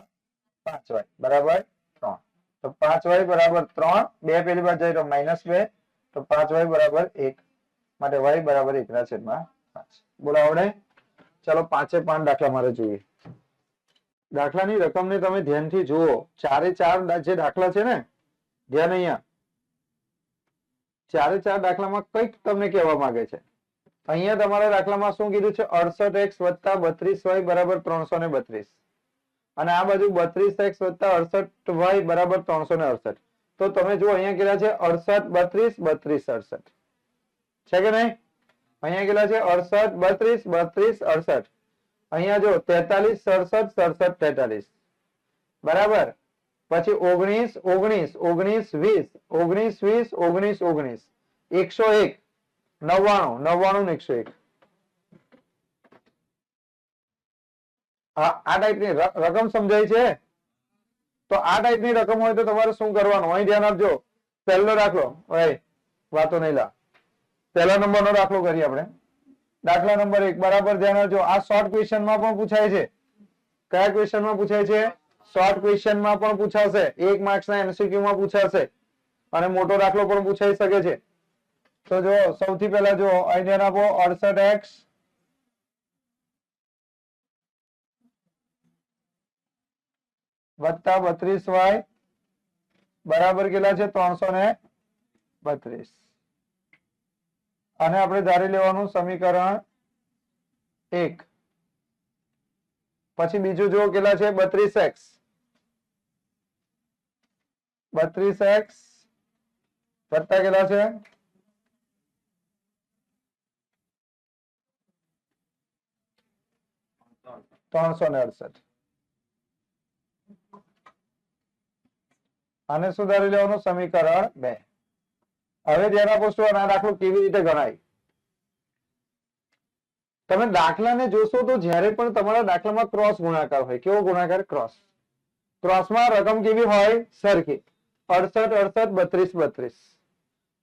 5y બરાબર 3. તો 5y બરાબર 3. 2 પેલી બાજુ જાય તો -2. તો 5y બરાબર 1. માટે y બરાબર 1 ના છેદમાં 5. બોલો આવડે? ચલો 5 એ 5 દાખલા મારે જોઈએ. દાખલાની રકમને તમે ધ્યાનથી જુઓ. 4 એ 4 જે દાખલા છે ને, ધ્યાન અહીંયા. 4 એ 4 દાખલામાં કંઈક તમને કહેવા માંગે છે. અહીંયા તમારા દાખલામાં શું કીધું છે? 68x વત્તા 32y બરાબર 332. અને આ બાજુ 32x વત્તા 68y બરાબર 368. તો તમે જુઓ અહીંયા કેટલા છે? 68 32 32 68 છે કે નહીં? અહીંયા કેટલા છે? 68 32 32 68. અહીંયા જો 43 67 67 43 બરાબર. પછી 19 19 19 20 19 20 19 19 101 99 99 ને 101. આ ટાઈપની રકમ સમજાય છે? તો આ ટાઈપની રકમ હોય તો તમારે શું કરવાનું? અહીં ધ્યાન આપજો. પહેલો દાખલો, ઓય વાતો નહીં લા. પહેલા નંબરનો દાખલો કરીએ આપણે. દાખલા નંબર 1 બરાબર ધ્યાન આપજો. આ શોર્ટ ક્વેશ્ચનમાં પણ પૂછાય છે. કયા ક્વેશ્ચનમાં પૂછાય છે? શોર્ટ ક્વેશ્ચનમાં પણ પૂછાશે. 1 માર્ક્સના એમસીક્યુ માં પૂછાશે. અને મોટો દાખલો પણ પૂછાઈ શકે છે. તો જો સૌથી પહેલા જો અહીં ધ્યાન આપો. 68x વત્તા 32y બરાબર કેટલા છે? 332. અને આપણે ધારી લેવાનું સમીકરણ 1. પછી બીજું જો કેટલા છે? 32x 32x વત્તા કેટલા છે? 368. આને સુધારી લેવાનું સમીકરણ 2. હવે ધ્યાન આપો સ્ટુડન્ટ, આ દાખલો કેવી રીતે ગણાય? તમે દાખલાને જોશો તો જ્યારે પણ તમારા દાખલામાં ક્રોસ ગુણાકાર હોય. કેવો ગુણાકાર? ક્રોસ. ક્રોસમાં રકમ કેવી હોય? સરખી. 68 38 32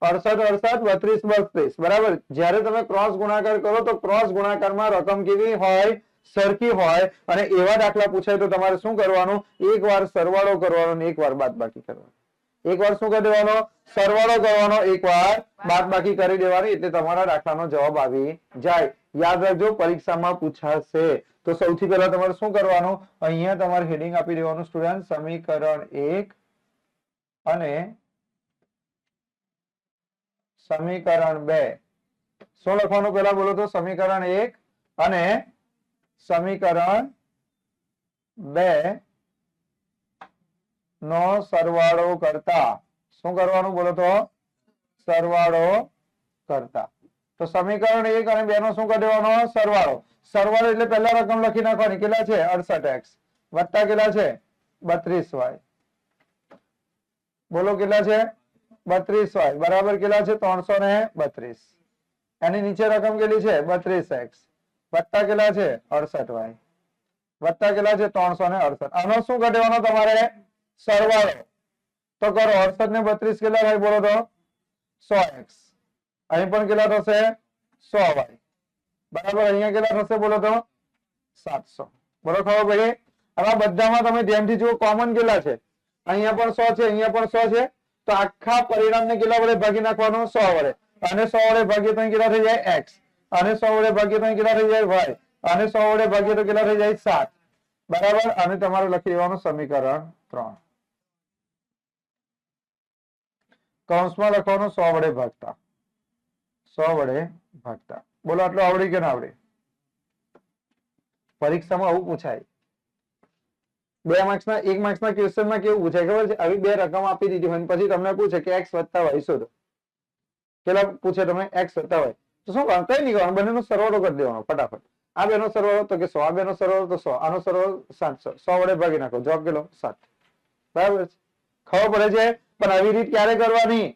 68 38 32 32 બરાબર. જ્યારે તમે ક્રોસ ગુણાકાર કરો તો ક્રોસ ગુણાકારમાં રકમ કેવી હોય? સરખી હોય. અને એવા દાખલા પૂછાય તો તમારે શું કરવાનું? એકવાર સરવાળો કરવાનો અને એકવાર બાદબાકી કરવાનો. એકવાર શું કરી દેવાનો? સરવાળો કરવાનો, એકવાર બાદબાકી કરી દેવાની. એટલે તમારા દાખલાનો જવાબ આવી જાય. યાદ રાખજો, પરીક્ષામાં પૂછાશે. તો સૌથી પહેલા તમારે શું કરવાનું? અહીંયા તમારે હેડિંગ આપી દેવાનું સ્ટુડન્ટ, સમીકરણ 1 અને સમીકરણ 2. શું લખવાનું પહેલા બોલો તો? સમીકરણ 1 અને સમીકરણ 2 નો સરવાળો કરતા શું કરવાનું બોલો તો? સરવાળો કરતા. તો સમીકરણ 1 અને 2 નો શું કરી દેવાનો? સરવાળો. સરવાળો એટલે પહેલા રકમ લખી નાખવાની. કેટલા છે? 68x વત્તા કેટલા છે? 32y. બોલો કેટલા છે? 32y બરાબર કેટલા છે? 332. એની નીચે રકમ કેટલી છે? 32x વત્તા કેટલા છે? 68y વત્તા કેટલા છે? 368. આનો શું કરી દેવાનો તમારે? સરવાળો. તો કરો. 68 ને 32 કેટલા થાય? બોલો તો 100x. અહીં પણ કેટલા થશે? 100y બરાબર. અહીંયા કેટલા થશે? બોલો તો 700. બોલો ખબર પડી? હવે બધામાં તમે ધ્યાનથી જુઓ, કોમન કેટલા છે? અહીંયા પણ 100 છે, અહીંયા પણ 100 છે. તો આખા પરિણામને કેટલા વડે ભાગી નાખવાનું? 100 વડે. અને 100 વડે ભાગીએ તો કેટલા થઈ જાય? x. અને 100 વડે ભાગીએ તો કેટલા થઈ જાય? y. અને 100 વડે ભાગીએ તો કેટલા થઈ જાય? 7 બરાબર. અને તમારે લખી દેવાનું સમીકરણ 3. કૌંસમાં લખવાનું 100 વડે ભાગતા. 100 વડે ભાગતા. બોલો આટલું આવડી કે ના આવડે? પરીક્ષામાં આવું પૂછાય. 2 માર્ક્સના 1 માર્ક્સના ક્વેશ્ચનમાં કેવું પૂછાય ખબર છે? આવી બે રકમ આપી દીધી હોય પછી તમને પૂછે કે x વત્તા y શોધો. કેટલા પૂછે તમે? x વત્તા y. તો શું કરવાનું? કઈ નહીં કરવાનું, બંનેનો સરવાળો કરી દેવાનો ફટાફટ. આ બેનો સરવાળો તો કે 100, આ બેનો સરવાળો તો 100, આનો સરવાળો 700. 100 વડે ભાગી નાખો. જવાબ કેટલો? 7. બરાબર છે? ખબર પડે છે? પણ આવી રીત ક્યારે કરવાની?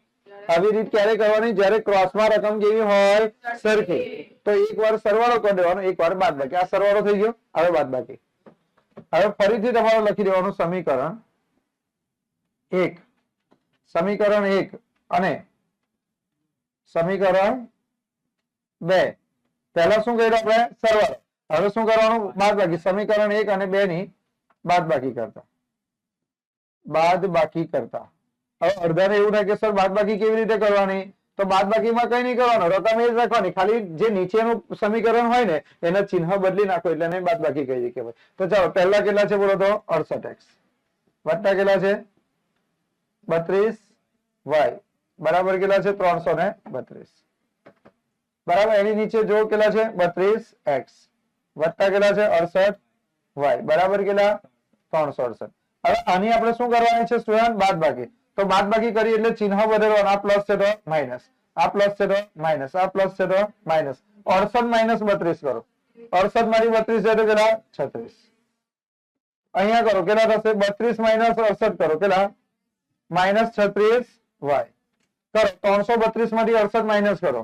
આવી રીત ક્યારે કરવાની? જ્યારે ક્રોસમાં રકમ કેવી હોય? સરખી. તો એકવાર સરવાળો કરી દેવાનો, એકવાર બાદબાકી. આ સરવાળો થઈ ગયો, હવે બાદબાકી. હવે ફરીથી તમારે લખી દેવાનું સમીકરણ 1. સમીકરણ 1 અને સમીકરણ 2. પહેલા શું કર્યું આપણે? સરવાળો. હવે શું કરવાનું? બાદબાકી. સમીકરણ 1 અને 2 ની બાદબાકી કરતા. બાદબાકી કરતા. હવે અડધાને એવું થાય કે સર બાદબાકી કેવી રીતે કરવાની? તો બાદબાકીમાં કઈ નહીં કરવાનું, રકમ એ જ રાખવાની. ખાલી જે નીચેનું સમીકરણ હોય ને એના ચિહ્ન બદલી નાખો એટલે એને બાદબાકી કહી દઈએ કહેવાય. તો ચાલો પહેલા કેટલા છે બોલો તો? 68x વત્તા કેટલા છે? 32y બરાબર કેટલા છે? 332 બરાબર. એની નીચે જો કેટલા છે? 32x વત્તા કેટલા છે? 68y બરાબર કેટલા? 368. હવે આની આપણે શું કરવાની છે સ્ટુડન્ટ? બાદબાકી. તો બાદબાકી કરી એટલે ચિહ્ન બદલવાનું. આ પ્લસ છે તો માઇનસ, આ પ્લસ છે તો માઇનસ, આ પ્લસ છે તો માઇનસ. 68 માઇનસ 32 કરો. 68 માંથી 32 જાય તો કેટલા? 36. અહીંયા કરો કેટલા થશે? 32 માઇનસ 68 કરો કેટલા? માઇનસ 36y કરો. 332 માંથી 68 માઇનસ કરો,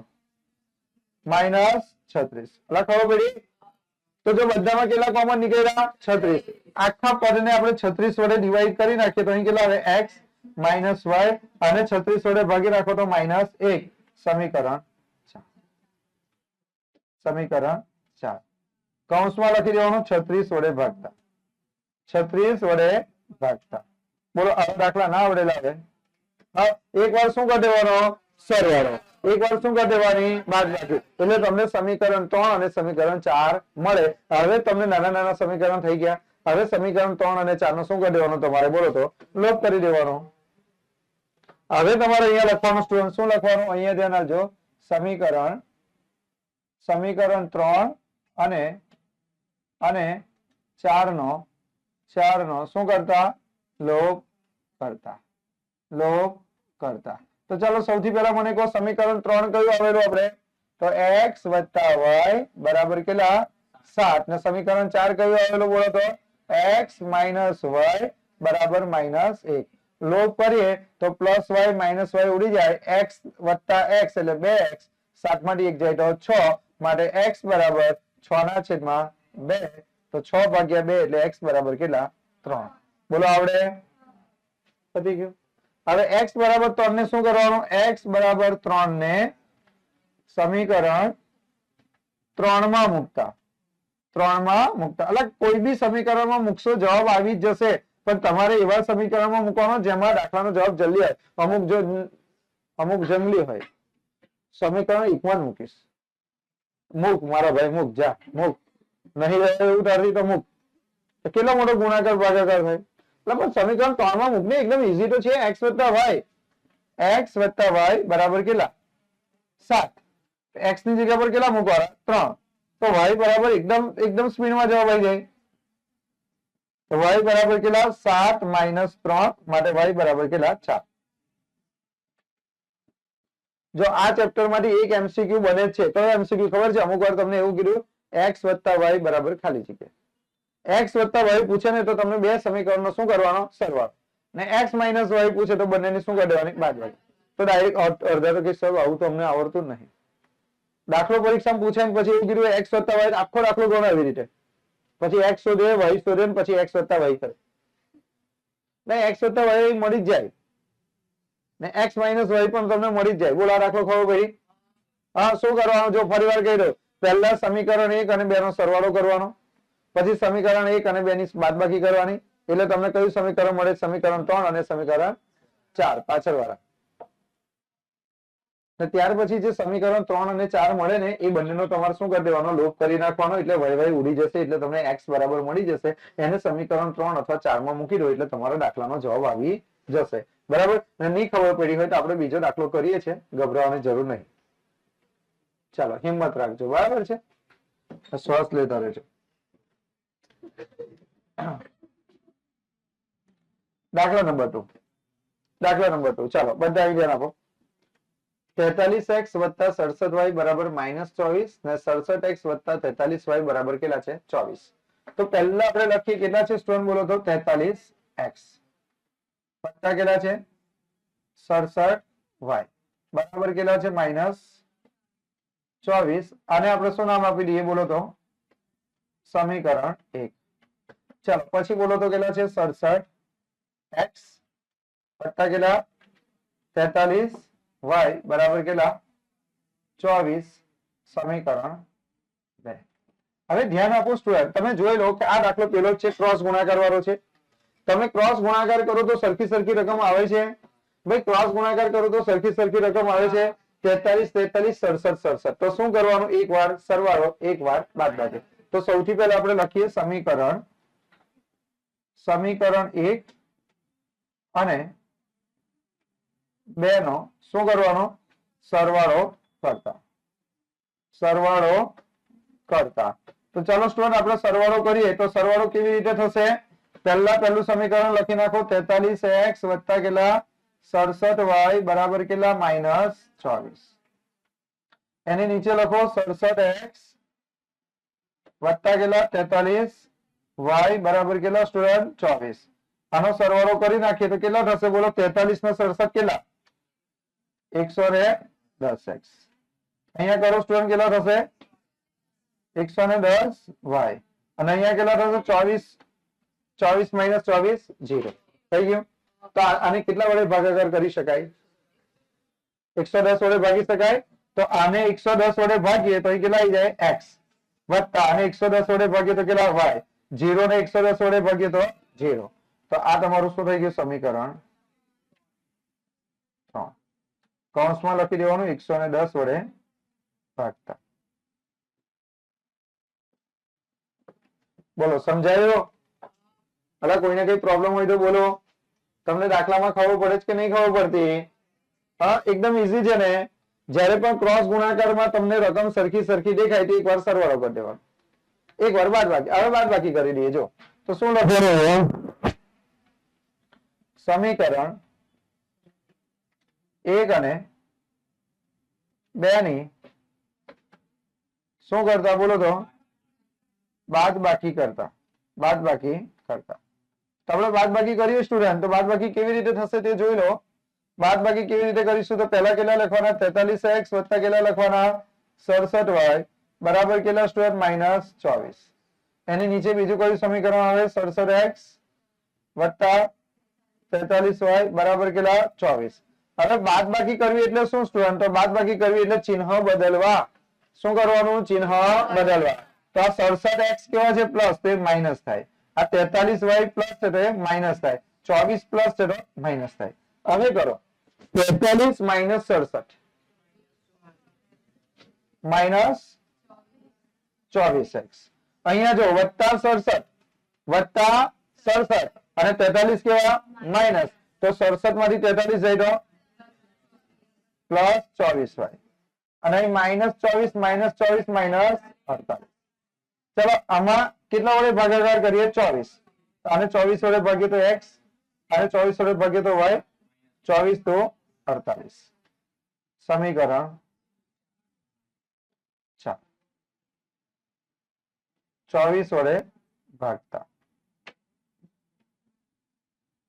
માઇનસ 36. એટલે ખબર પડી? તો જો બધામાં કેટલા કોમન નીકળ્યા? 36. આખા પદને આપણે 36 વડે ડિવાઈડ કરી નાખીએ તો અહીં કેટલા આવે? x માઇનસ y અને 36 વડે ભાગી નાખો તો -1. સમીકરણ 4. સમીકરણ 4. કૌંસમાં લખી દેવાનું 36 વડે ભાગતા. 36 વડે ભાગતા. બોલો આ દાખલા ના આવડેલા હવે? એકવાર શું કરી દેવાનો? સરવાળો. એકવાર શું કરી દેવાની? બાદબાકી. એટલે તમને સમીકરણ 3 અને સમીકરણ 4 મળે. હવે તમને નાના નાના સમીકરણ થઈ ગયા. હવે સમીકરણ 3 અને 4 નો શું કરી દેવાનું તમારે? બોલો તો લોપ કરી દેવાનો. હવે તમારે અહીંયા લખવાનું સ્ટુડન્ટ શું લખવાનું? અહીંયા ધ્યાન આપજો. સમીકરણ 3 અને 4 નો શું કરતા? લોપ કરતા. લોપ કરતા. તો ચાલો સૌથી પહેલા મને કહો સમીકરણ 3 કયું આવેલું આપણે? તો x વત્તા y બરાબર કેટલા? 7. ને સમીકરણ 4 કયું આવેલું બોલો તો? x માઇનસ y બરાબર -1. લોપ કરીએ તો પ્લસ y માઇનસ y ઉડી જાય. x વત્તા x એટલે 2x. 7 માંથી 1 જાય તો 6. માટે x બરાબર 6/2. તો 6 ભાગ્યા 2 એટલે x બરાબર કેટલા? 3. બોલો આવડે? પતી ગયું. હવે x બરાબર 3 ને શું કરવાનું? x બરાબર 3 ને સમીકરણ 3 માં મૂકતા. 3 માં મૂકતા. એટલે કોઈ બી સમીકરણમાં મૂકશો જવાબ આવી જ જશે. પણ તમારે એવા સમીકરણમાં મૂકવાનો જેમાં દાખલાનો જવાબ જલ્દી આવે. અમુક જંગલી હોય સમીકરણ એકમાં જ મૂકીશ. મૂક મારા ભાઈ, મૂક જા, મૂક. નહીં રહે એવું તારથી તો મૂક. કેટલો મોટો ગુણાકાર ભાગાકાર થાય? એટલે પણ સમીકરણ 3 માં મૂકને એકદમ ઈઝી તો છે. x વત્તા y બરાબર કેટલા? 7. x ની જગ્યા પર કેટલા મૂકવાના? 3. તો y બરાબર એકદમ સ્પીડમાં જવાબ આવી જાય. તો y બરાબર કેટલા? 7 માઇનસ 3. માટે y બરાબર કેટલા? 4. જો આ ચેપ્ટર માંથી એક એમસીક્યુ બને જ છે તો એમસીક્યુ ખબર છે અમુક વાર તમને એવું કીધું x + y બરાબર ખાલી જગ્યા x + y પૂછે ને તો તમને બે સમીકરણનો શું કરવાનો સરવાળો ને x - y પૂછે તો બંનેની શું કરી દેવાની બાદબાકી તો ડાયરેક્ટ અડધા તો કે સર આવું તો અમને આવડતું જ નહીં દાખલો પરીક્ષામાં પૂછે ને પછી એવું કીધું x + y આખો દાખલો ગણો એવી રીતે પછી x શોધે y શોધે ને પછી x + y કરે નહીં x + y મળી જ જાય ને x - y પણ તમને મળી જ જાય બોલો આ દાખલો ખબર ભાઈ હા શું કરવાનું જો ફરી વાર કહી દઉં પહેલા સમીકરણ 1 અને 2 નો સરવાળો કરવાનો પછી સમીકરણ 1 અને 2 ની બાદબાકી કરવાની એટલે તમને કયું સમીકરણ મળે સમીકરણ 3 અને સમીકરણ 4 પાછળવાળા ને ત્યાર પછી જે સમીકરણ 3 અને 4 મળે ને એ બંનેનો તમારે શું કરી દેવાનો લોપ કરી નાખવાનો એટલે y ઉડી જશે એટલે તમને x બરાબર મળી જશે એને સમીકરણ 3 અથવા 4 માં મૂકી દો એટલે તમારો દાખલાનો જવાબ આવી જશે બરાબર ને નહીં ખબર પડી હોય તો આપણે બીજો દાખલો કરીએ છીએ ગભરાવાની જરૂર નહીં ચાલો હિંમત રાખજો બરાબર છે શ્વાસ લેતા રહેજો દાખલા નંબર 2 ચાલો બધા આવી ધ્યાન આપો 43x + 67y બરાબર -24 ને 67x + 43y બરાબર કેટલા છે 24 તો પહેલા આપણે લખીએ કેટલા છે સ્ટુડન્ટ બોલો તો 43x વત્તા કેટલા છે 67y બરાબર કેટલા છે -24 આને આપણે શું નામ આપી દઈએ બોલો તો સમીકરણ 1 ચાલો પછી બોલો તો કેટલા છે 67x વત્તા કેટલા 43y બરાબર કેટલા 24 સમીકરણ 2 હવે ધ્યાન આપો સ્ટુડન્ટ તમે જોઈ લો કે આ દાખલો પેલો છે ક્રોસ ગુણાકાર વાળો છે તમે ક્રોસ ગુણાકાર કરો તો સરખી રકમ આવે છે ભાઈ ક્રોસ ગુણાકાર કરો તો સરખી રકમ આવે છે 43 43 67 67 તો શું કરવાનું એક વાર સરવાળો એક વાર બાદબાકી તો સૌથી પહેલા આપણે લખીએ સમીકરણ 1 અને 2 નો શું કરવાનો સરવાળો કરતા તો ચાલો સ્ટુડન્ટ આપણે સરવાળો કરીએ તો સરવાળો કેવી રીતે થશે પહેલું સમીકરણ લખી નાખો 43x વત્તા કેટલા 67y બરાબર કેટલા -24 એની નીચે લખો 67x વત્તા કેટલા 43y બરાબર કેટલા સ્ટુડન્ટ 24 આનો સરવાળો કરી નાખીએ તો કેટલા થશે બોલો 43 ને 67 કેટલા 110x અહીંયા કરો સ્ટુડન્ટ કેટલા થશે 110y અને અહીંયા કેટલા થશે 24 - 24 0 થઈ ગયું તો આને કેટલા વડે ભાગાકાર કરી શકાય 110 વડે ભાગી શકાય તો આને 110 વડે ભાગીએ તો કેટલા આવી જાય x વત્તા આને 110 વડે ભાગીએ તો કેટલા y 0 ને 110 વડે ભાગીએ તો 0 તો આ તમારું શું થઈ ગયું સમીકરણ 3 કૌંસમાં લખી દેવાનું 110 વડે ભાગતા બોલો સમજાયો અલા કોઈને કઈ પ્રોબ્લેમ હોય તો બોલો તમને દાખલામાં ખબર પડે છે કે નહીં ખબર પડતી હા એકદમ ઈઝી છે ને જ્યારે પણ ક્રોસ ગુણાકારમાં તમને રકમ સરખી દેખાય તો એકવાર સરવાળો કરી દેવાનો એકવાર બાદબાકી હવે બાદબાકી કરી દઈએ જો તો શું લખવાનું સમીકરણ 1 અને 2 ની શું કરતા બોલો તો બાદબાકી કરતા તો આપણે બાદબાકી કરીએ સ્ટુડન્ટ તો બાદબાકી કેવી રીતે થશે તે જોઈ લો બાદબાકી કેવી રીતે કરીશું તો પહેલા કેટલા લખવાના 43x વત્તા કેટલા લખવાના 67y બરાબર કેટલા સ્ટુડન્ટ -24 એની નીચે બીજું કયું સમીકરણ આવે 67x વત્તા 43y બરાબર કેટલા 24 હવે બાદબાકી કરવી એટલે શું સ્ટુડન્ટ તો બાદબાકી કરવી એટલે ચિહ્ન બદલવા શું કરવાનું ચિહ્ન બદલવા તો આ 67x કેવા છે પ્લસ તો માઈનસ થાય આ 43y પ્લસ છે તો એ માઈનસ થાય 24 પ્લસ છે તો માઈનસ થાય હવે કરો 43 માઈનસ 67 માઈનસ 24x અહીંયા જો વત્તા 67 અને 43 કેવા માઈનસ તો 67 માંથી 43 જાય તો પ્લસ 24y અને અહીં -24 -48 ચલો આમાં કેટલા વડે ભાગાકાર કરીએ 24 અને 24 વડે ભાગીએ તો x અને 24 વડે ભાગીએ તો y 24 તો 48 સમીકરણ 4 24 વડે ભાગતા.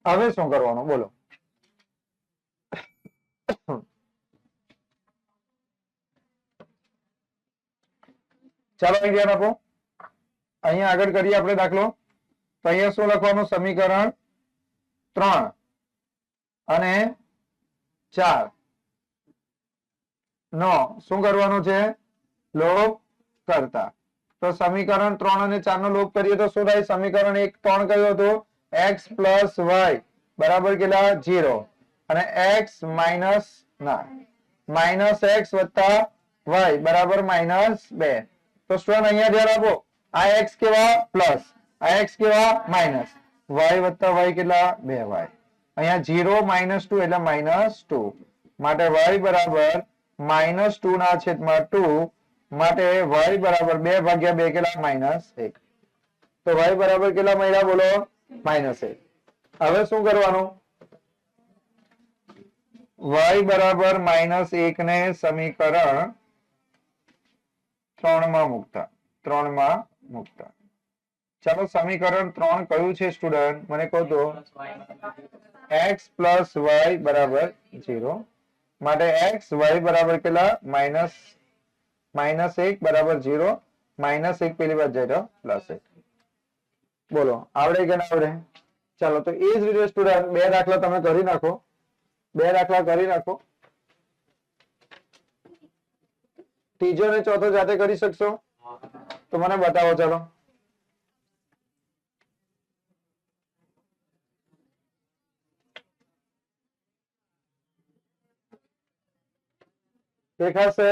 હવે શું કરવાનું બોલો? ચાલો અહીં ધ્યાન આપો. અહીંયા આગળ કરીએ આપણે દાખલો. તો અહીંયા શું લખવાનું? સમીકરણ 3 અને 4 નો શું કરવાનું છે? લોપ કરતા. તો સમીકરણ 3 અને 4 નો લોપ કરીએ તો શું થાય? સમીકરણ 1 3 કયું હતું? x પ્લસ y બરાબર કેટલા? 0 અને x માઇનસ માઇનસ x વત્તા y બરાબર -2. તો સ્ટુડન્ટ અહીંયા ધ્યાન આપો. આ x કેવા? પ્લસ, આ x કેવા? માઇનસ. y વત્તા y કેટલા? 2y. અહીંયા 0 -2 એટલે -2 માટે y બરાબર -2 ના છેદમાં 2 માટે y બરાબર 2 ભાગ્યા 2 કેટલા? -1. તો y બરાબર કેટલા મળ્યા બોલો? -1. હવે શું કરવાનું? y બરાબર -1 ને સમીકરણ 3 માં મૂકતા. ચાલો સમીકરણ 3 કયું છે સ્ટુડન્ટ? મને કહો તો. x પ્લસ y બરાબર 0 માટે x y બરાબર કેટલા? -1 બરાબર 0 -1 પેલી બાજુ જાય તો +1. બોલો આવડે કે ના આવડે? ચાલો તો એ જ રીતે સ્ટુડન્ટ 2 દાખલા તમે કરી નાખો. 2 દાખલા કરી નાખો. ત્રીજો ને ચોથો જાતે કરી શકશો? તો મને બતાવો. ચાલો દેખાશે?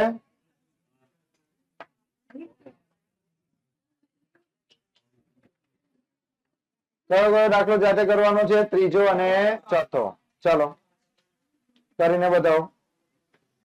કયો કયો દાખલો જાતે કરવાનો છે? ત્રીજો અને ચોથો. ચાલો કરીને બતાવો.